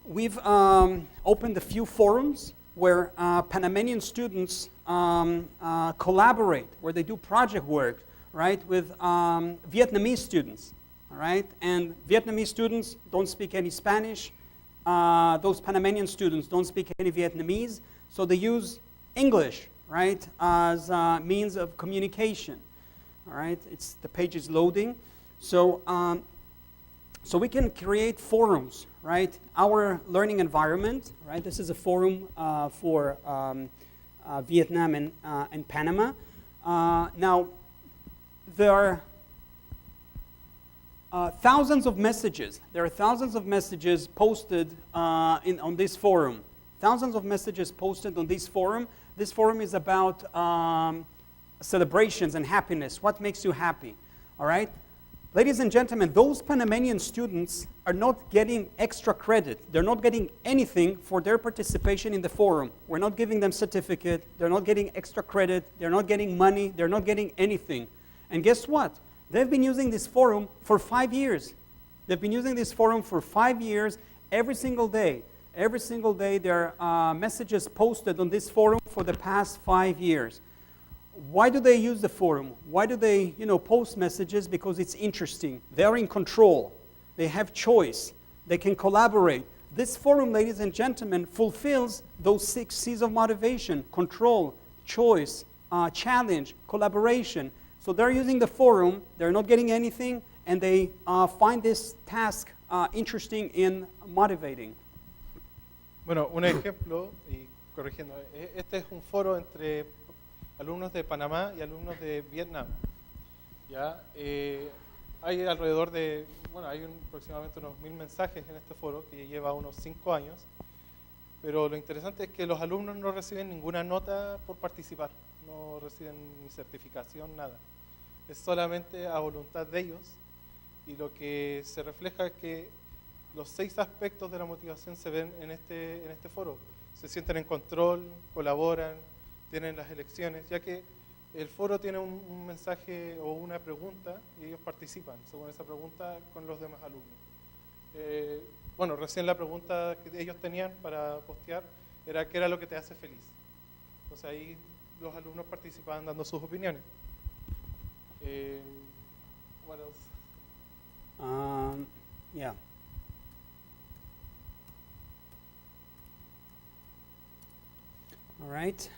We've opened a few forums where Panamanian students collaborate, where they do project work, right, with Vietnamese students, all right? And Vietnamese students don't speak any Spanish. Those Panamanian students don't speak any Vietnamese, so they use English, right, as a means of communication, all right? The page is loading. So, so we can create forums, right? Our learning environment, right? This is a forum for Vietnam and Panama. Now, there are thousands of messages. There are thousands of messages posted on this forum. Thousands of messages posted on this forum. This forum is about celebrations and happiness. What makes you happy? All right? Ladies and gentlemen, those Panamanian students are not getting extra credit. They're not getting anything for their participation in the forum. We're not giving them certificate. They're not getting extra credit. They're not getting money. They're not getting anything. And guess what? They've been using this forum for 5 years. They've been using this forum for 5 years, every single day. Every single day there are messages posted on this forum for the past 5 years. Why do they use the forum? Why do they, post messages? Because it's interesting. They're in control. They have choice. They can collaborate. This forum, ladies and gentlemen, fulfills those 6 C's of motivation: control, choice, challenge, collaboration. So they're using the forum, they're not getting anything, and they find this task interesting and motivating. Bueno, un ejemplo, y corrigiendo, este es un foro entre alumnos de Panamá y alumnos de Vietnam. ¿Ya? Hay alrededor de, hay aproximadamente unos 1000 mensajes en este foro que lleva unos 5 años, pero lo interesante es que los alumnos no reciben ninguna nota por participar, no reciben ni certificación, nada. Es solamente a voluntad de ellos, y lo que se refleja es que los 6 aspectos de la motivación se ven en este foro. Se sienten en control, colaboran, tienen las elecciones, ya que el foro tiene un mensaje o una pregunta y ellos participan según esa pregunta con los demás alumnos. Recién la pregunta que ellos tenían para postear era ¿qué era lo que te hace feliz? Entonces ahí los alumnos participaban dando sus opiniones. What else? Yeah. All right.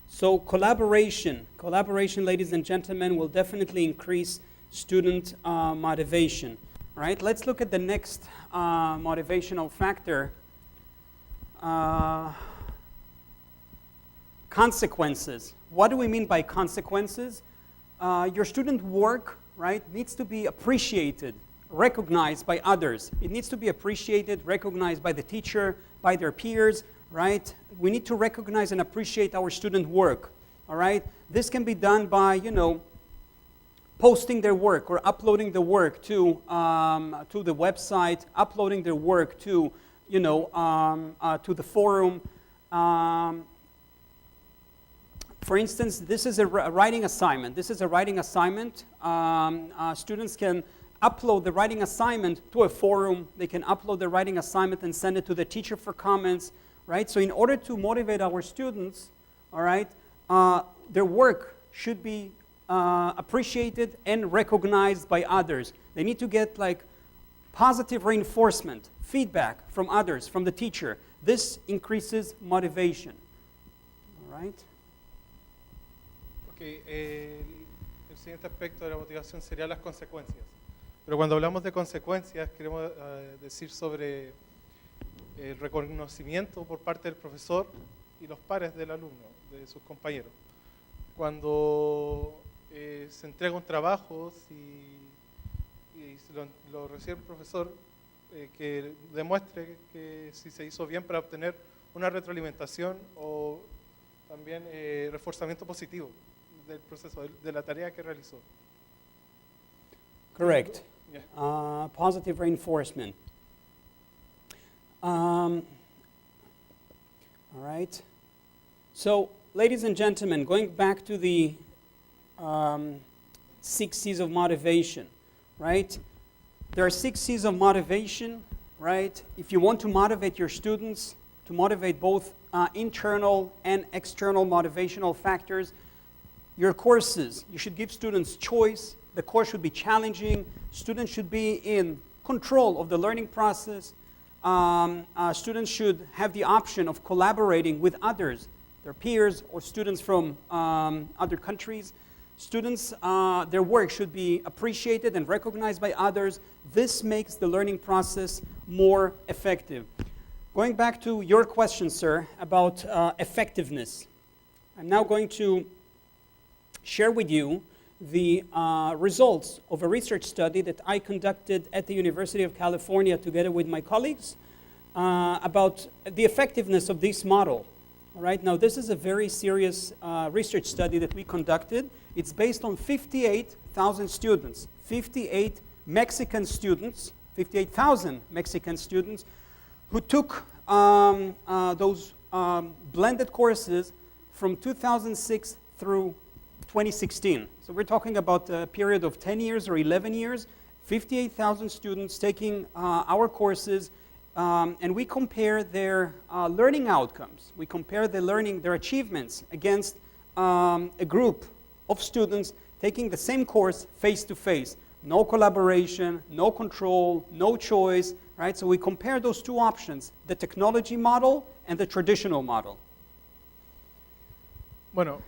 So collaboration, ladies and gentlemen, will definitely increase student motivation. All right. Let's look at the next motivational factor. Consequences. What do we mean by consequences? Your student work, right, needs to be appreciated, recognized by others. It needs to be appreciated, recognized by the teacher, by their peers, right? We need to recognize and appreciate our student work, all right? This can be done by, posting their work or uploading the work to the website, uploading their work to, to the forum. For instance, this is a writing assignment. Students can upload the writing assignment to a forum. They can upload the writing assignment and send it to the teacher for comments, right? So in order to motivate our students, all right, their work should be appreciated and recognized by others. They need to get positive reinforcement, feedback from others, from the teacher. This increases motivation, all right? El siguiente aspecto de la motivación sería las consecuencias. Pero cuando hablamos de consecuencias, queremos decir sobre el reconocimiento por parte del profesor y los pares del alumno, de sus compañeros. Cuando se entrega un trabajo y lo recibe el profesor, que demuestre que si se hizo bien para obtener una retroalimentación o también reforzamiento positivo del proceso, de la tarea que realizó. Correct. Yeah. Positive reinforcement. All right. So, ladies and gentlemen, going back to the 6 C's of motivation, right? There are 6 C's of motivation, right? If you want to motivate your students, to motivate both internal and external motivational factors, your courses, you should give students choice. The course should be challenging. Students should be in control of the learning process. Students should have the option of collaborating with others, their peers or students from other countries. Students, their work should be appreciated and recognized by others. This makes the learning process more effective. Going back to your question, sir, about effectiveness, I'm now going to share with you the results of a research study that I conducted at the University of California together with my colleagues about the effectiveness of this model. All right, now this is a very serious research study that we conducted. It's based on 58,000 students, 58 Mexican students, 58,000 Mexican students who took those blended courses from 2006 through 2016. So we're talking about a period of 10 years or 11 years, 58,000 students taking our courses, and we compare their learning outcomes. We compare their achievements against a group of students taking the same course face-to-face. No collaboration, no control, no choice, right? So we compare those two options, the technology model and the traditional model. Bueno,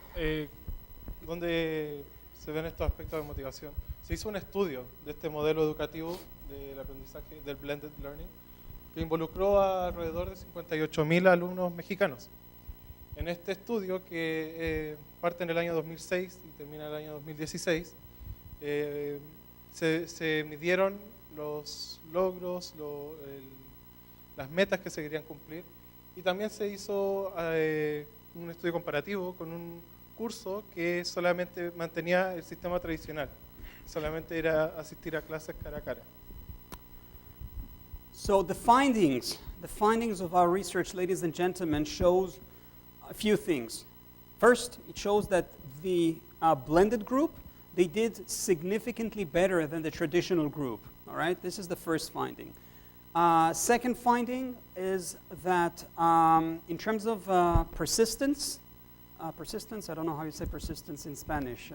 donde se ven estos aspectos de motivación, se hizo un estudio de este modelo educativo del aprendizaje del blended learning que involucró a alrededor de 58.000 alumnos mexicanos. En este estudio, que parte en el año 2006 y termina en el año 2016, se midieron los logros, las metas que se querían cumplir, y también se hizo un estudio comparativo con un curso que solamente mantenía el sistema tradicional, solamente era asistir a clases cara a cara. So the findings of our research, ladies and gentlemen, shows a few things. First, it shows that the blended group, they did significantly better than the traditional group. All right, this is the first finding. Second finding is that in terms of persistence, I don't know how you say persistence in Spanish,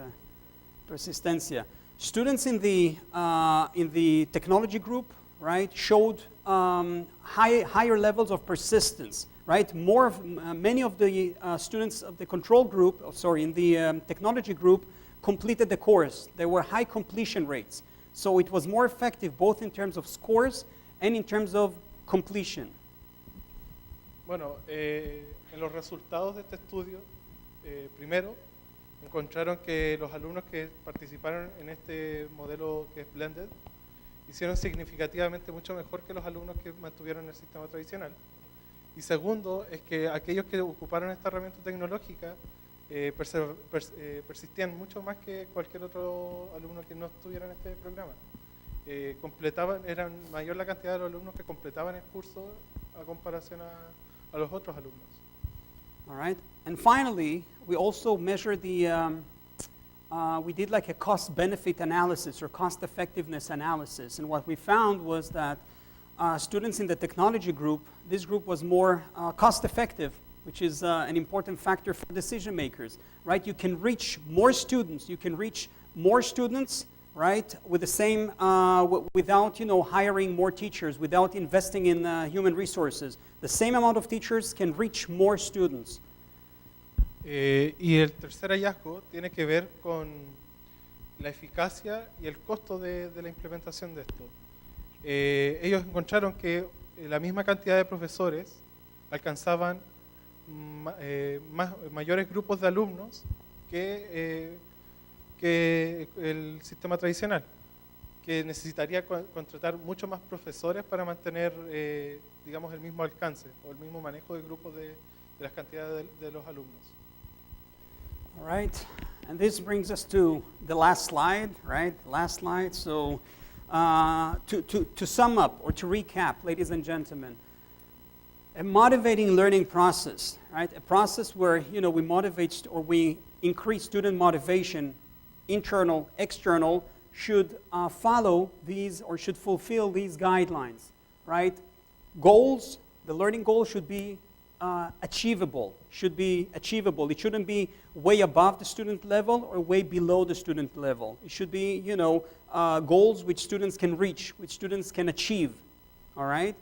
persistencia. Students in the technology group, right, showed higher levels of persistence, right? Many of the students of the control group, in the technology group, completed the course. There were high completion rates. So it was more effective both in terms of scores and in terms of completion. Bueno, en los resultados de este estudio, primero, encontraron que los alumnos que participaron en este modelo que es blended hicieron significativamente mucho mejor que los alumnos que mantuvieron el sistema tradicional. Y segundo, es que aquellos que ocuparon esta herramienta tecnológica persistían mucho más que cualquier otro alumno que no estuviera en este programa. Eran mayor la cantidad de los alumnos que completaban el curso a comparación a los otros alumnos. All right, and finally, we also measured we did like a cost-benefit analysis or cost-effectiveness analysis, and what we found was that students in the technology group, this group was more cost-effective, which is an important factor for decision makers, right? You can reach more students. You can reach more students, right, with the same, without hiring more teachers, without investing in human resources. The same amount of teachers can reach more students. Y el tercer hallazgo tiene que ver con la eficacia y el costo de la implementación de esto. Ellos encontraron que la misma cantidad de profesores alcanzaban mayores grupos de alumnos que el sistema tradicional, que necesitaría contratar mucho más profesores para mantener, digamos, el mismo alcance o el mismo manejo de grupos de las cantidades de los alumnos. All right, and this brings us to the last slide, right? Last slide. So to sum up or to recap, ladies and gentlemen, a motivating learning process, right? A process where, we motivate or we increase student motivation, internal, external, should follow these or should fulfill these guidelines, right? Goals, the learning goals should be achievable. It shouldn't be way above the student level or way below the student level. It should be, goals which students can reach, which students can achieve, all right?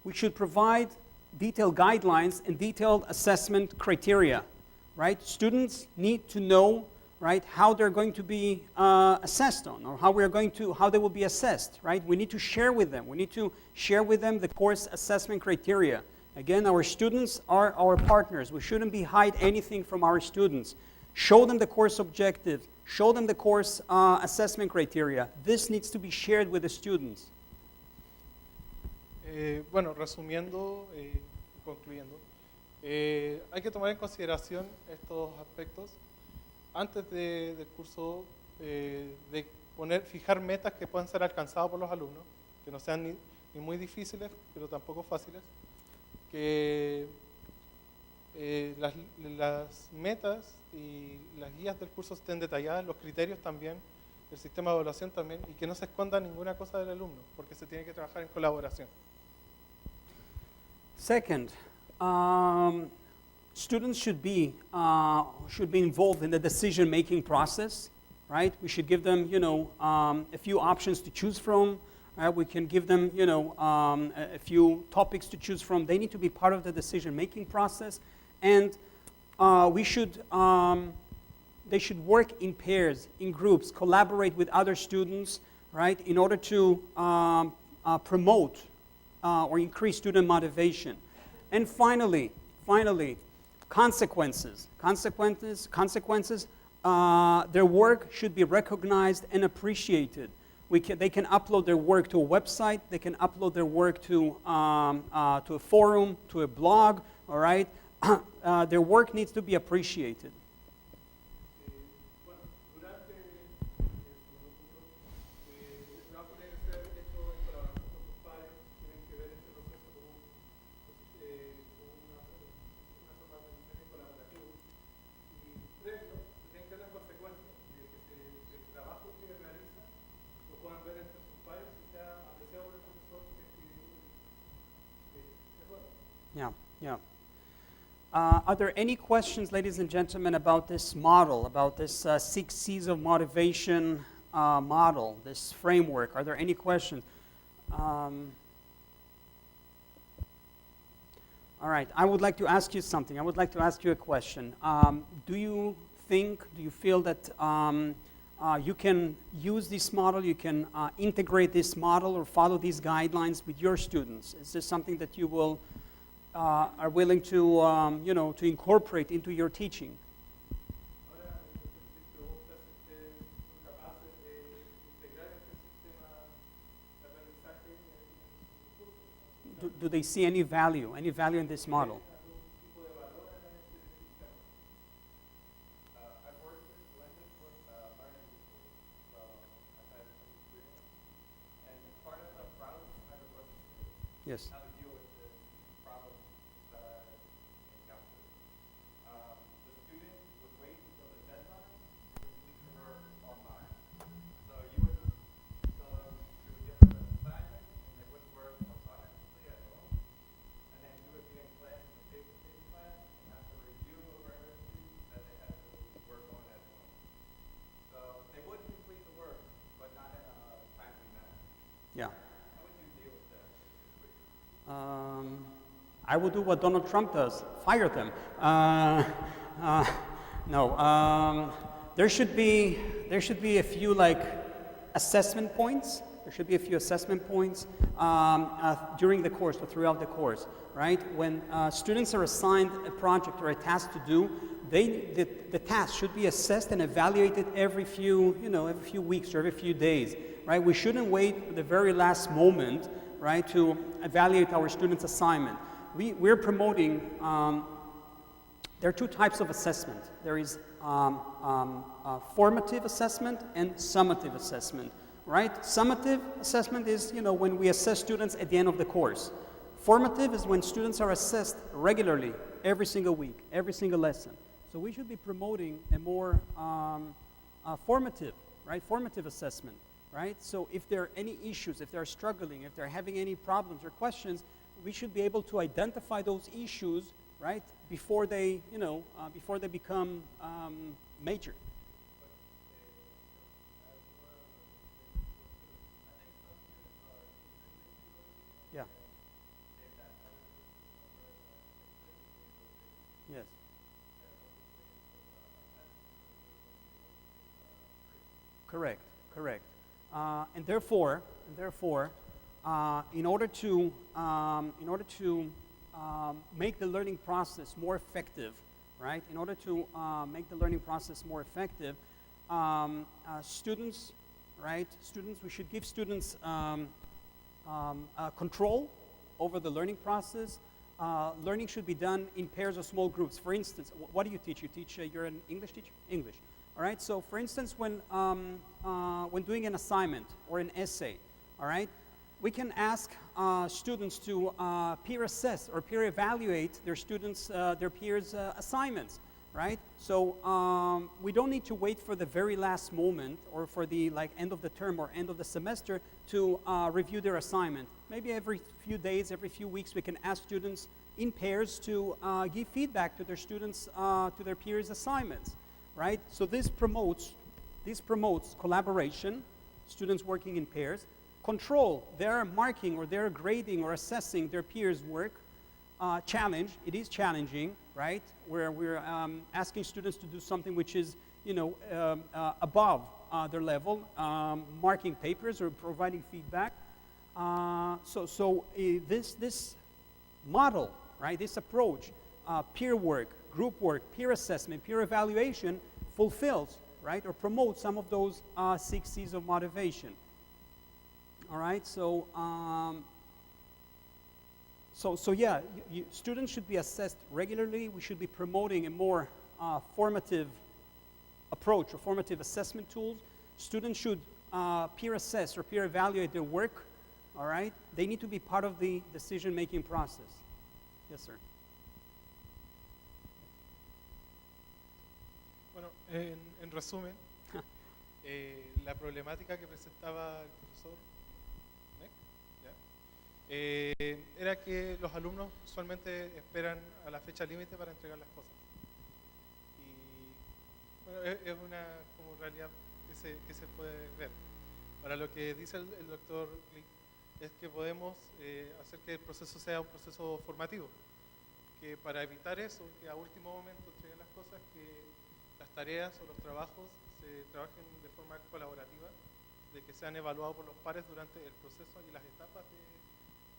We should provide detailed guidelines and detailed assessment criteria, right? Students need to know, right, how they're going to be assessed on, or how they will be assessed, right? We need to share with them. We need to share with them the course assessment criteria. Again, our students are our partners. We shouldn't be hide anything from our students. Show them the course objectives. Show them the course assessment criteria. This needs to be shared with the students. Bueno, resumiendo y concluyendo, hay que tomar en consideración estos aspectos antes del curso, de fijar metas que puedan ser alcanzadas por los alumnos, que no sean ni muy difíciles, pero tampoco fáciles, que las metas y las guías del curso estén detalladas, los criterios también, el sistema de evaluación también, y que no se esconda ninguna cosa del alumno, porque se tiene que trabajar en colaboración. Second, students should be involved in the decision-making process, right? We should give them, a few options to choose from. Right? We can give them, a few topics to choose from. They need to be part of the decision-making process, and they should work in pairs, in groups, collaborate with other students, right? In order to promote or increase student motivation. And finally, consequences. Their work should be recognized and appreciated. They can upload their work to a website. They can upload their work to a forum, to a blog. All right, their work needs to be appreciated. Bueno, durante el trabajo tiene que ser hecho en colaboración con sus padres, tienen que ver este proceso como una forma de aprendizaje colaborativo. Y previo, se tienen que ver las consecuencias de que el trabajo que realizan lo puedan ver entre sus padres y sea apreciado por el profesor que es bueno. Yeah. Are there any questions, ladies and gentlemen, about this model, about this 6 C's of motivation model, this framework? Are there any questions? All right, I would like to ask you something. I would like to ask you a question. Do you feel that you can use this model, you can integrate this model or follow these guidelines with your students? Is this something that you will are willing to, to incorporate into your teaching? Ahora, mi pregunta es si ustedes son capaces de integrar este sistema de aprendizaje en sus cursos. Do they see any value in this model? ¿Algún tipo de valor en este sistema? I've worked with blended learning before, so I've had some experience. And part of the problems I have a question Yes. how to deal with the problems that I encountered. The students would wait until the deadline to complete the work online. So you would tell them, you would give them an assignment, and they would work autonomously at home. And then you would be in class in the face-to-face class and have to review over everything that they had to work on at home. So they would complete the work, but not in a timely manner. Yeah. How would you deal with that situation? I will do what Donald Trump does, fire them. No, there should be a few assessment points. There should be a few assessment points during the course or throughout the course, right? When students are assigned a project or a task to do, the task should be assessed and evaluated every few weeks or every few days, right? We shouldn't wait for the very last moment, right, to evaluate our students' assignment. We're promoting, there are 2 types of assessment. There is formative assessment and summative assessment. right? Summative assessment is, when we assess students at the end of the course. Formative is when students are assessed regularly, every single week, every single lesson. So we should be promoting a more formative, right? Formative assessment, right? So if there are any issues, if they're struggling, if they're having any problems or questions, we should be able to identify those issues, right? Before they, before they become major. Yeah. Yes. Correct. Correct. And therefore, in order to make the learning process more effective, right? In order to make the learning process more effective, students, right? Students, we should give students control over the learning process. Learning should be done in pairs or small groups. For instance, what do you teach? You teach, you're an English teacher? English. All right, so for instance, when doing an assignment or an essay, all right, we can ask students to peer assess or peer evaluate their students, their peers' assignments, right? So we don't need to wait for the very last moment or for the end of the term or end of the semester to review their assignment. Maybe every few days, every few weeks, we can ask students in pairs to give feedback to their students, to their peers' assignments, right? So this promotes collaboration, students working in pairs, control their marking or their grading or assessing their peers' work, challenge, it is challenging, right? Where we're asking students to do something which is, above their level, marking papers or providing feedback. This model, right, this approach, peer work, group work, peer assessment, peer evaluation fulfills, right, or promotes some of those 6 C's of motivation. All right, so yeah, students should be assessed regularly. We should be promoting a more formative approach or formative assessment tools. Students should peer assess or peer evaluate their work. All right, they need to be part of the decision-making process. Yes, sir. Bueno, en resumen, la problemática que presentaba el profesor era que los alumnos usualmente esperan a la fecha límite para entregar las cosas. Y bueno, es una como realidad que se puede ver. Ahora, lo que dice el doctor Glick es que podemos hacer que el proceso sea un proceso formativo, que para evitar eso, que a último momento entreguen las cosas, que las tareas o los trabajos se trabajen de forma colaborativa, de que sean evaluados por los pares durante el proceso y las etapas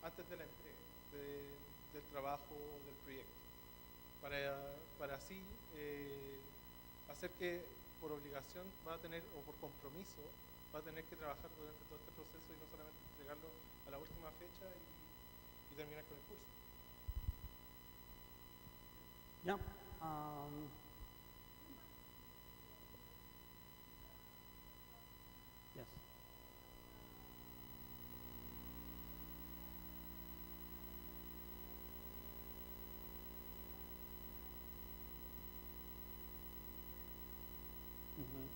antes de la entrega del trabajo o del proyecto, para así hacer que por obligación va a tener, o por compromiso, va a tener que trabajar durante todo este proceso y no solamente entregarlo a la última fecha y terminar con el curso. Yeah. Yes. Mm-hmm.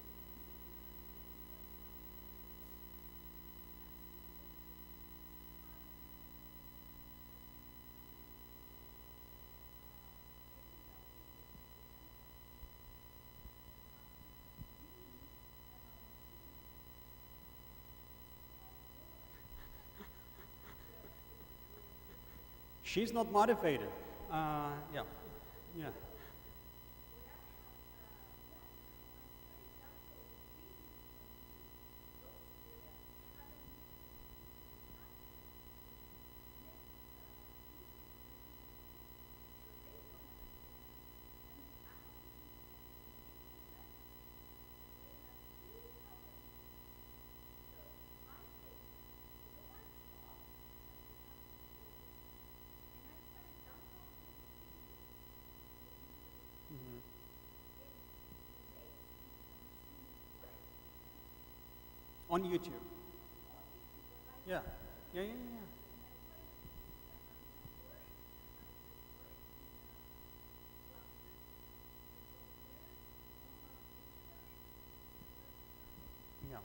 She's not motivated. Yeah. Yeah. Mm-hmm. On YouTube. Yeah. Yeah, yeah, yeah. Yeah.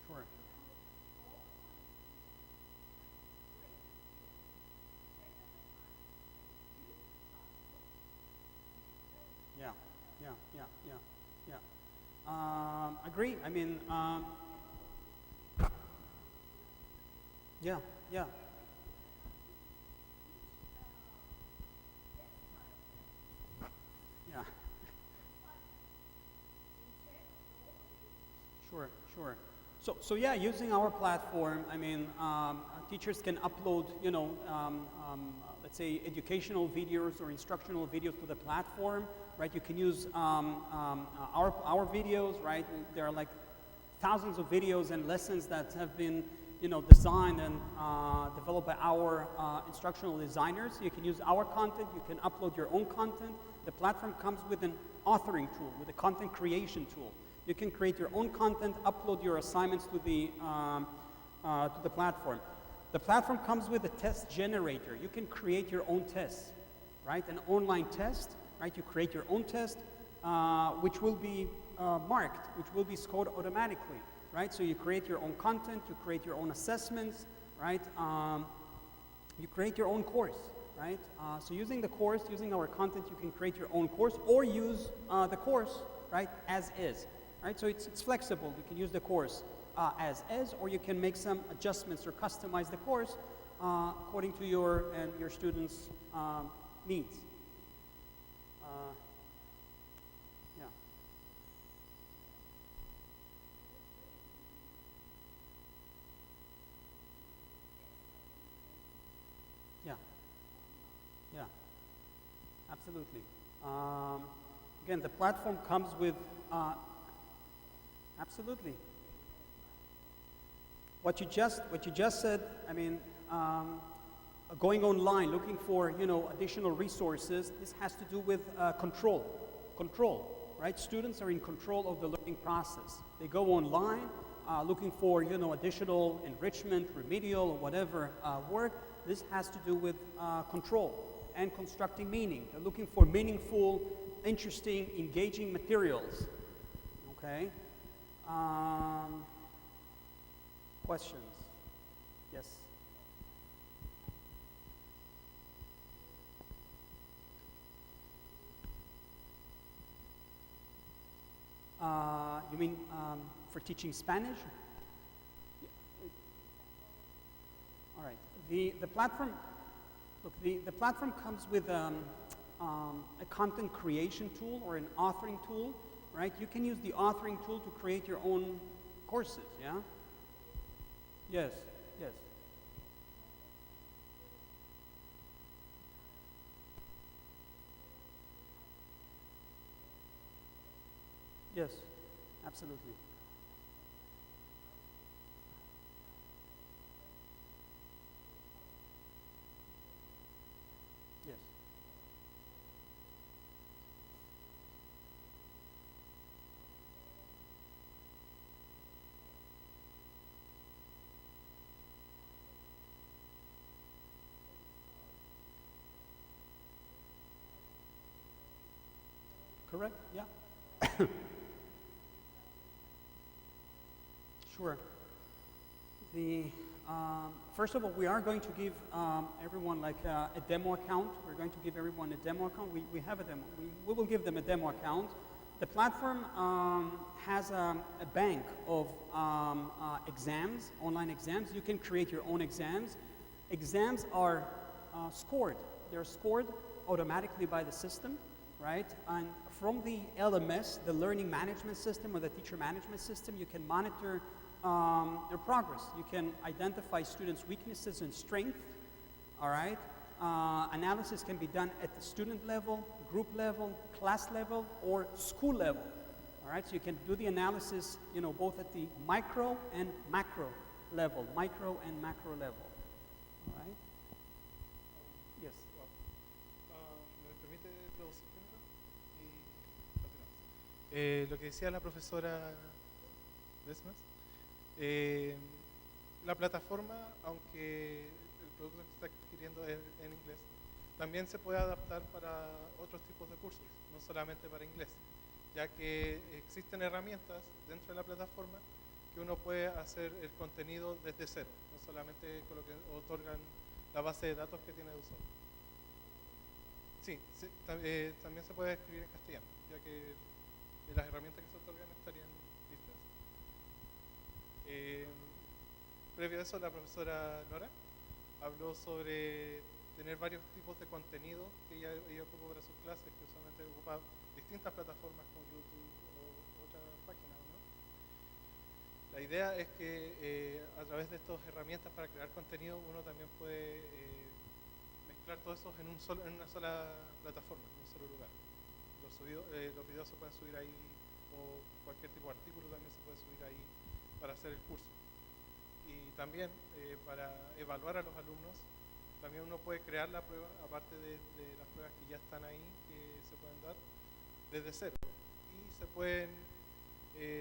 Sure. Yeah. Yeah. Yeah. Yeah. Yeah. Agree. I mean, yeah. Yeah. Yeah. Sure, sure. So yeah, using our platform, I mean, teachers can upload, let's say educational videos or instructional videos to the platform, right? You can use our videos, right? There are like thousands of videos and lessons that have been, designed and developed by our instructional designers. You can use our content. You can upload your own content. The platform comes with an authoring tool, with a content creation tool. You can create your own content, upload your assignments to the platform. The platform comes with a test generator. You can create your own tests, right? An online test, right? You create your own test, which will be marked, which will be scored automatically, right? So you create your own content, you create your own assessments, right? You create your own course, right? So using our content, you can create your own course or use the course, right, as is. Right, so it's flexible. You can use the course as is, or you can make some adjustments or customize the course according to your and your students' needs. Yeah. Yeah. Yeah. Absolutely. Again, the platform comes with absolutely. What you just said, I mean, going online, looking for, additional resources, this has to do with control, right? Students are in control of the learning process. They go online, looking for, additional enrichment, remedial, or whatever work. This has to do with control and constructing meaning. They're looking for meaningful, interesting, engaging materials, okay? Questions? Yes. You mean for teaching Spanish? All right. The platform. Look, the platform comes with a content creation tool or an authoring tool, right? You can use the authoring tool to create your own courses. Yeah. Yes. Yes. Yes. Absolutely. Yes. Correct? Yeah. Sure. The first of all, we are going to give everyone like a demo account. We're going to give everyone a demo account. We have a demo. We will give them a demo account. The platform has a bank of exams, online exams. You can create your own exams. Exams are scored. They're scored automatically by the system, right? And from the LMS, the learning management system or the teacher management system, you can monitor their progress. You can identify students' weaknesses and strengths, all right? Analysis can be done at the student level, group level, class level, or school level, all right? So you can do the analysis, both at the micro and macro level, all right? Lo que decía la profesora Desmas, la plataforma, aunque el producto que se está adquiriendo es en inglés, también se puede adaptar para otros tipos de cursos, no solamente para inglés, ya que existen herramientas dentro de la plataforma que uno puede hacer el contenido desde cero, no solamente con lo que otorgan la base de datos que tiene de usuario. Sí, también se puede escribir en castellano, ya que las herramientas que se otorgan estarían listas. Previo a eso, la profesora Nora habló sobre tener varios tipos de contenido que ella ocupa para sus clases, que usualmente ocupa distintas plataformas como YouTube o otras páginas, ¿no? La idea es que a través de estas herramientas para crear contenido uno también puede mezclar todo eso en una sola plataforma, en un solo lugar. Los videos se pueden subir ahí, o cualquier tipo de artículo también se puede subir ahí para hacer el curso. Y también para evaluar a los alumnos, también uno puede crear la prueba, aparte de las pruebas que ya están ahí, que se pueden dar desde cero. Y se pueden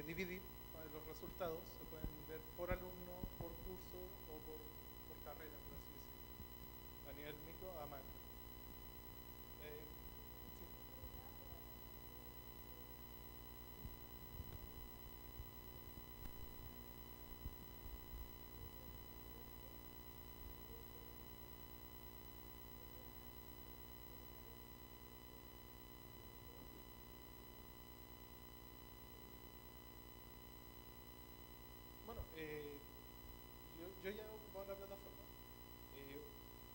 dividir los resultados, se pueden ver por alumno, por curso o por carrera, por así decirlo, a nivel micro a macro. Bueno, yo ya he ocupado la plataforma.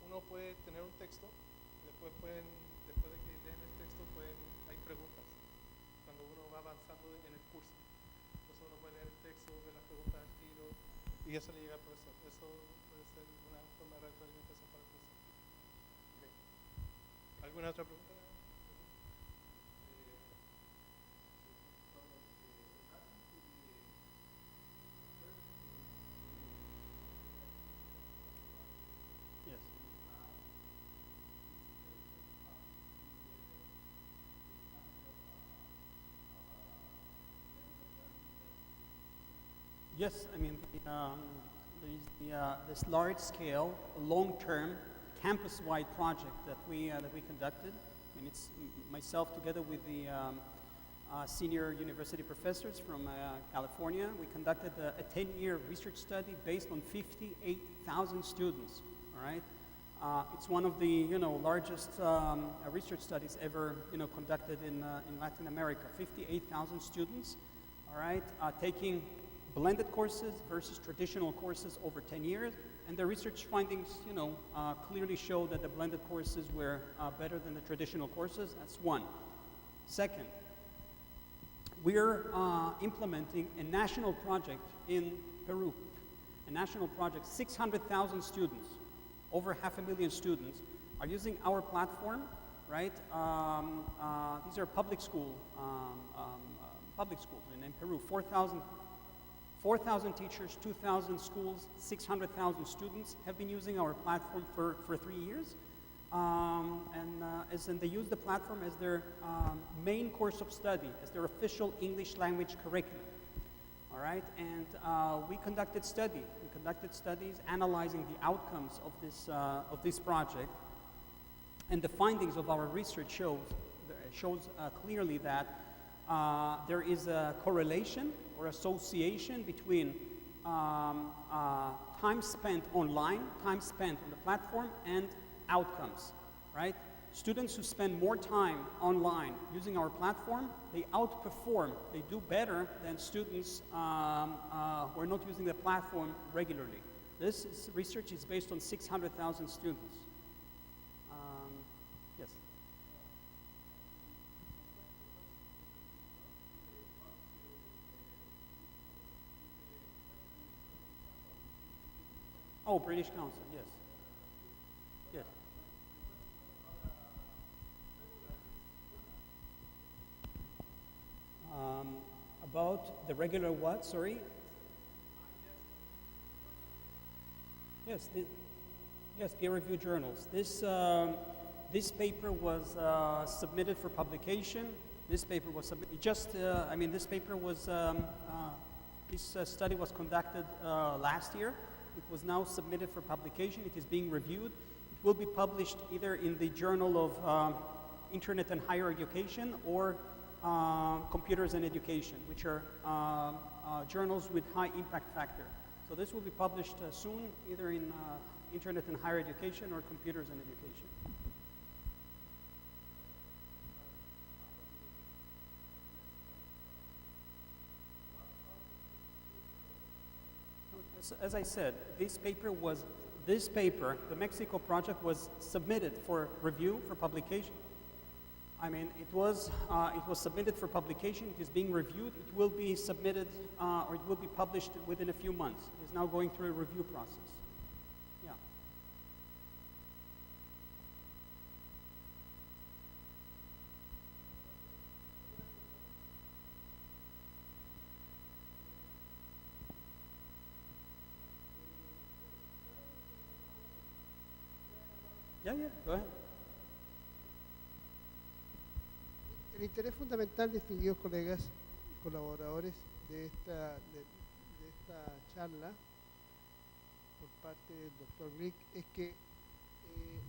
Uno puede tener un texto, después de que leen el texto, hay preguntas cuando uno va avanzando en el curso. Entonces uno puede leer el texto, ver las preguntas al tiro y eso le llega al profesor. Eso puede ser una forma de retroalimentación para el profesor. Okay. ¿Alguna otra pregunta? Yes. Yes, I mean, there is this large-scale, long-term, campus-wide project that we conducted. I mean, it's myself together with the senior university professors from California. We conducted a 10-year research study based on 58,000 students. All right, it's one of the largest research studies ever conducted in Latin America. 58,000 students. All right, taking blended courses versus traditional courses over 10 years, and the research findings, clearly show that the blended courses were better than the traditional courses. That's one. Second, we're implementing a national project in Peru. A national project, 600,000 students, over 500,000 students, are using our platform, right? These are public schools in Peru. 4,000 teachers, 2,000 schools, 600,000 students have been using our platform for 3 years. And they use the platform as their main course of study, as their official English language curriculum. All right, and we conducted studies analyzing the outcomes of this project, and the findings of our research shows clearly that there is a correlation or association between time spent online, time spent on the platform, and outcomes, right? Students who spend more time online using our platform, they outperform, they do better than students who are not using the platform regularly. Research is based on 600,000 students. Yes. Oh, British Council, yes. Yes. About the regular what, sorry? Yes, yes, peer-reviewed journals. This paper was submitted for publication. This paper was submitted, this paper was, this study was conducted last year. It was now submitted for publication. It is being reviewed. It will be published either in the Journal of Internet and Higher Education or Computers and Education, which are journals with high impact factor. So this will be published soon, either in Internet and Higher Education or Computers and Education. As I said, this paper, the Mexico project, was submitted for review for publication. I mean, it was submitted for publication. It is being reviewed. It will be submitted or it will be published within a few months. It is now going through a review process. Yeah. Yeah, go ahead. El interés fundamental, distinguidos colegas y colaboradores de esta charla por parte del Dr. Glick es que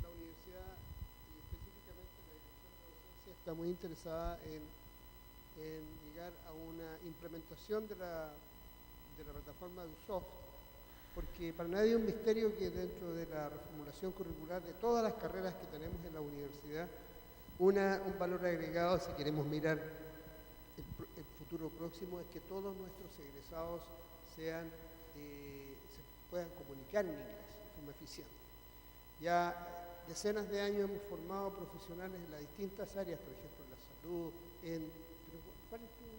la universidad y específicamente la Dirección de Docencia está muy interesada en llegar a una implementación de la plataforma de USOFT, porque para nadie es un misterio que dentro de la reformulación curricular de todas las carreras que tenemos en la universidad, un valor agregado, si queremos mirar el futuro próximo, es que todos nuestros egresados se puedan comunicar en inglés de forma eficiente. Ya decenas de años hemos formado profesionales en las distintas áreas, por ejemplo, en la salud, ¿cuál es tu?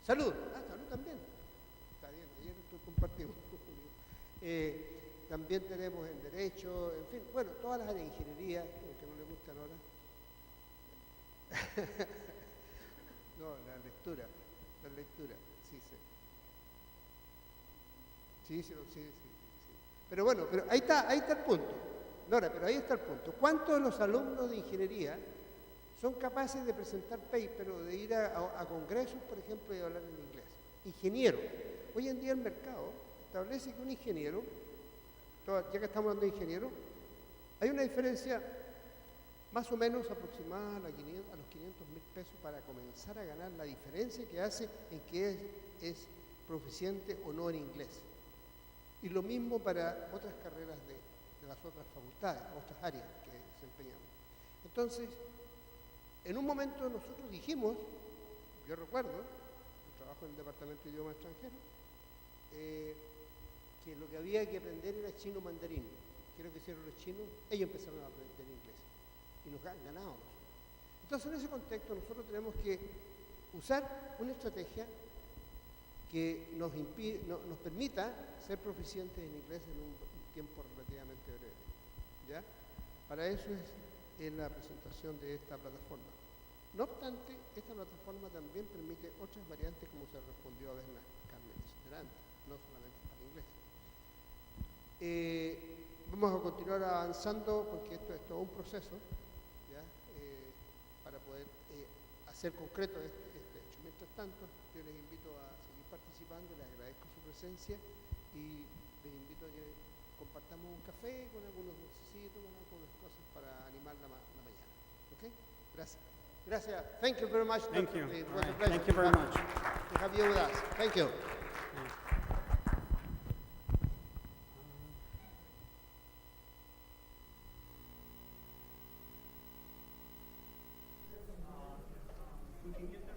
Salud. Salud también. Está bien, ayer compartimos. También tenemos en Derecho, en fin, bueno, todas las áreas de Ingeniería, que no le gustan ahora. No, la lectura, sí. Sí. Pero bueno, ahí está el punto. Nora, pero ahí está el punto. ¿Cuántos de los alumnos de Ingeniería son capaces de presentar paper o de ir a congresos, por ejemplo, y hablar en inglés? Ingeniero. Hoy en día el mercado establece que un ingeniero, ya que estamos hablando de ingeniero, hay una diferencia más o menos aproximada a los 500.000 pesos para comenzar a ganar la diferencia que hace en que es proficiente o no en inglés. Y lo mismo para otras carreras de las otras facultades, otras áreas que desempeñamos. Entonces, en un momento nosotros dijimos, yo recuerdo, yo trabajo en el Departamento de Idiomas Extranjeros, que lo que había que aprender era chino mandarín. Quiero que hicieron los chinos, ellos empezaron a aprender inglés y nos han ganado. Entonces, en ese contexto, nosotros tenemos que usar una estrategia que nos permita ser proficientes en inglés en un tiempo relativamente breve. ¿Ya? Para eso es la presentación de esta plataforma. No obstante, esta plataforma también permite otras variantes, como se respondió a Berna Carles delante, no solamente para inglés. Vamos a continuar avanzando porque esto es todo un proceso, ¿ya? Para poder hacer concreto este hecho. Mientras tanto, yo les invito a seguir participando, les agradezco su presencia y les invito a que compartamos un café con algunos dulcecitos, con algunas cosas para animar la mañana. ¿Ok? Gracias. Gracias. Thank you very much. Thank you. It was a pleasure Thank you very much. to have you with us. Thank you. We can get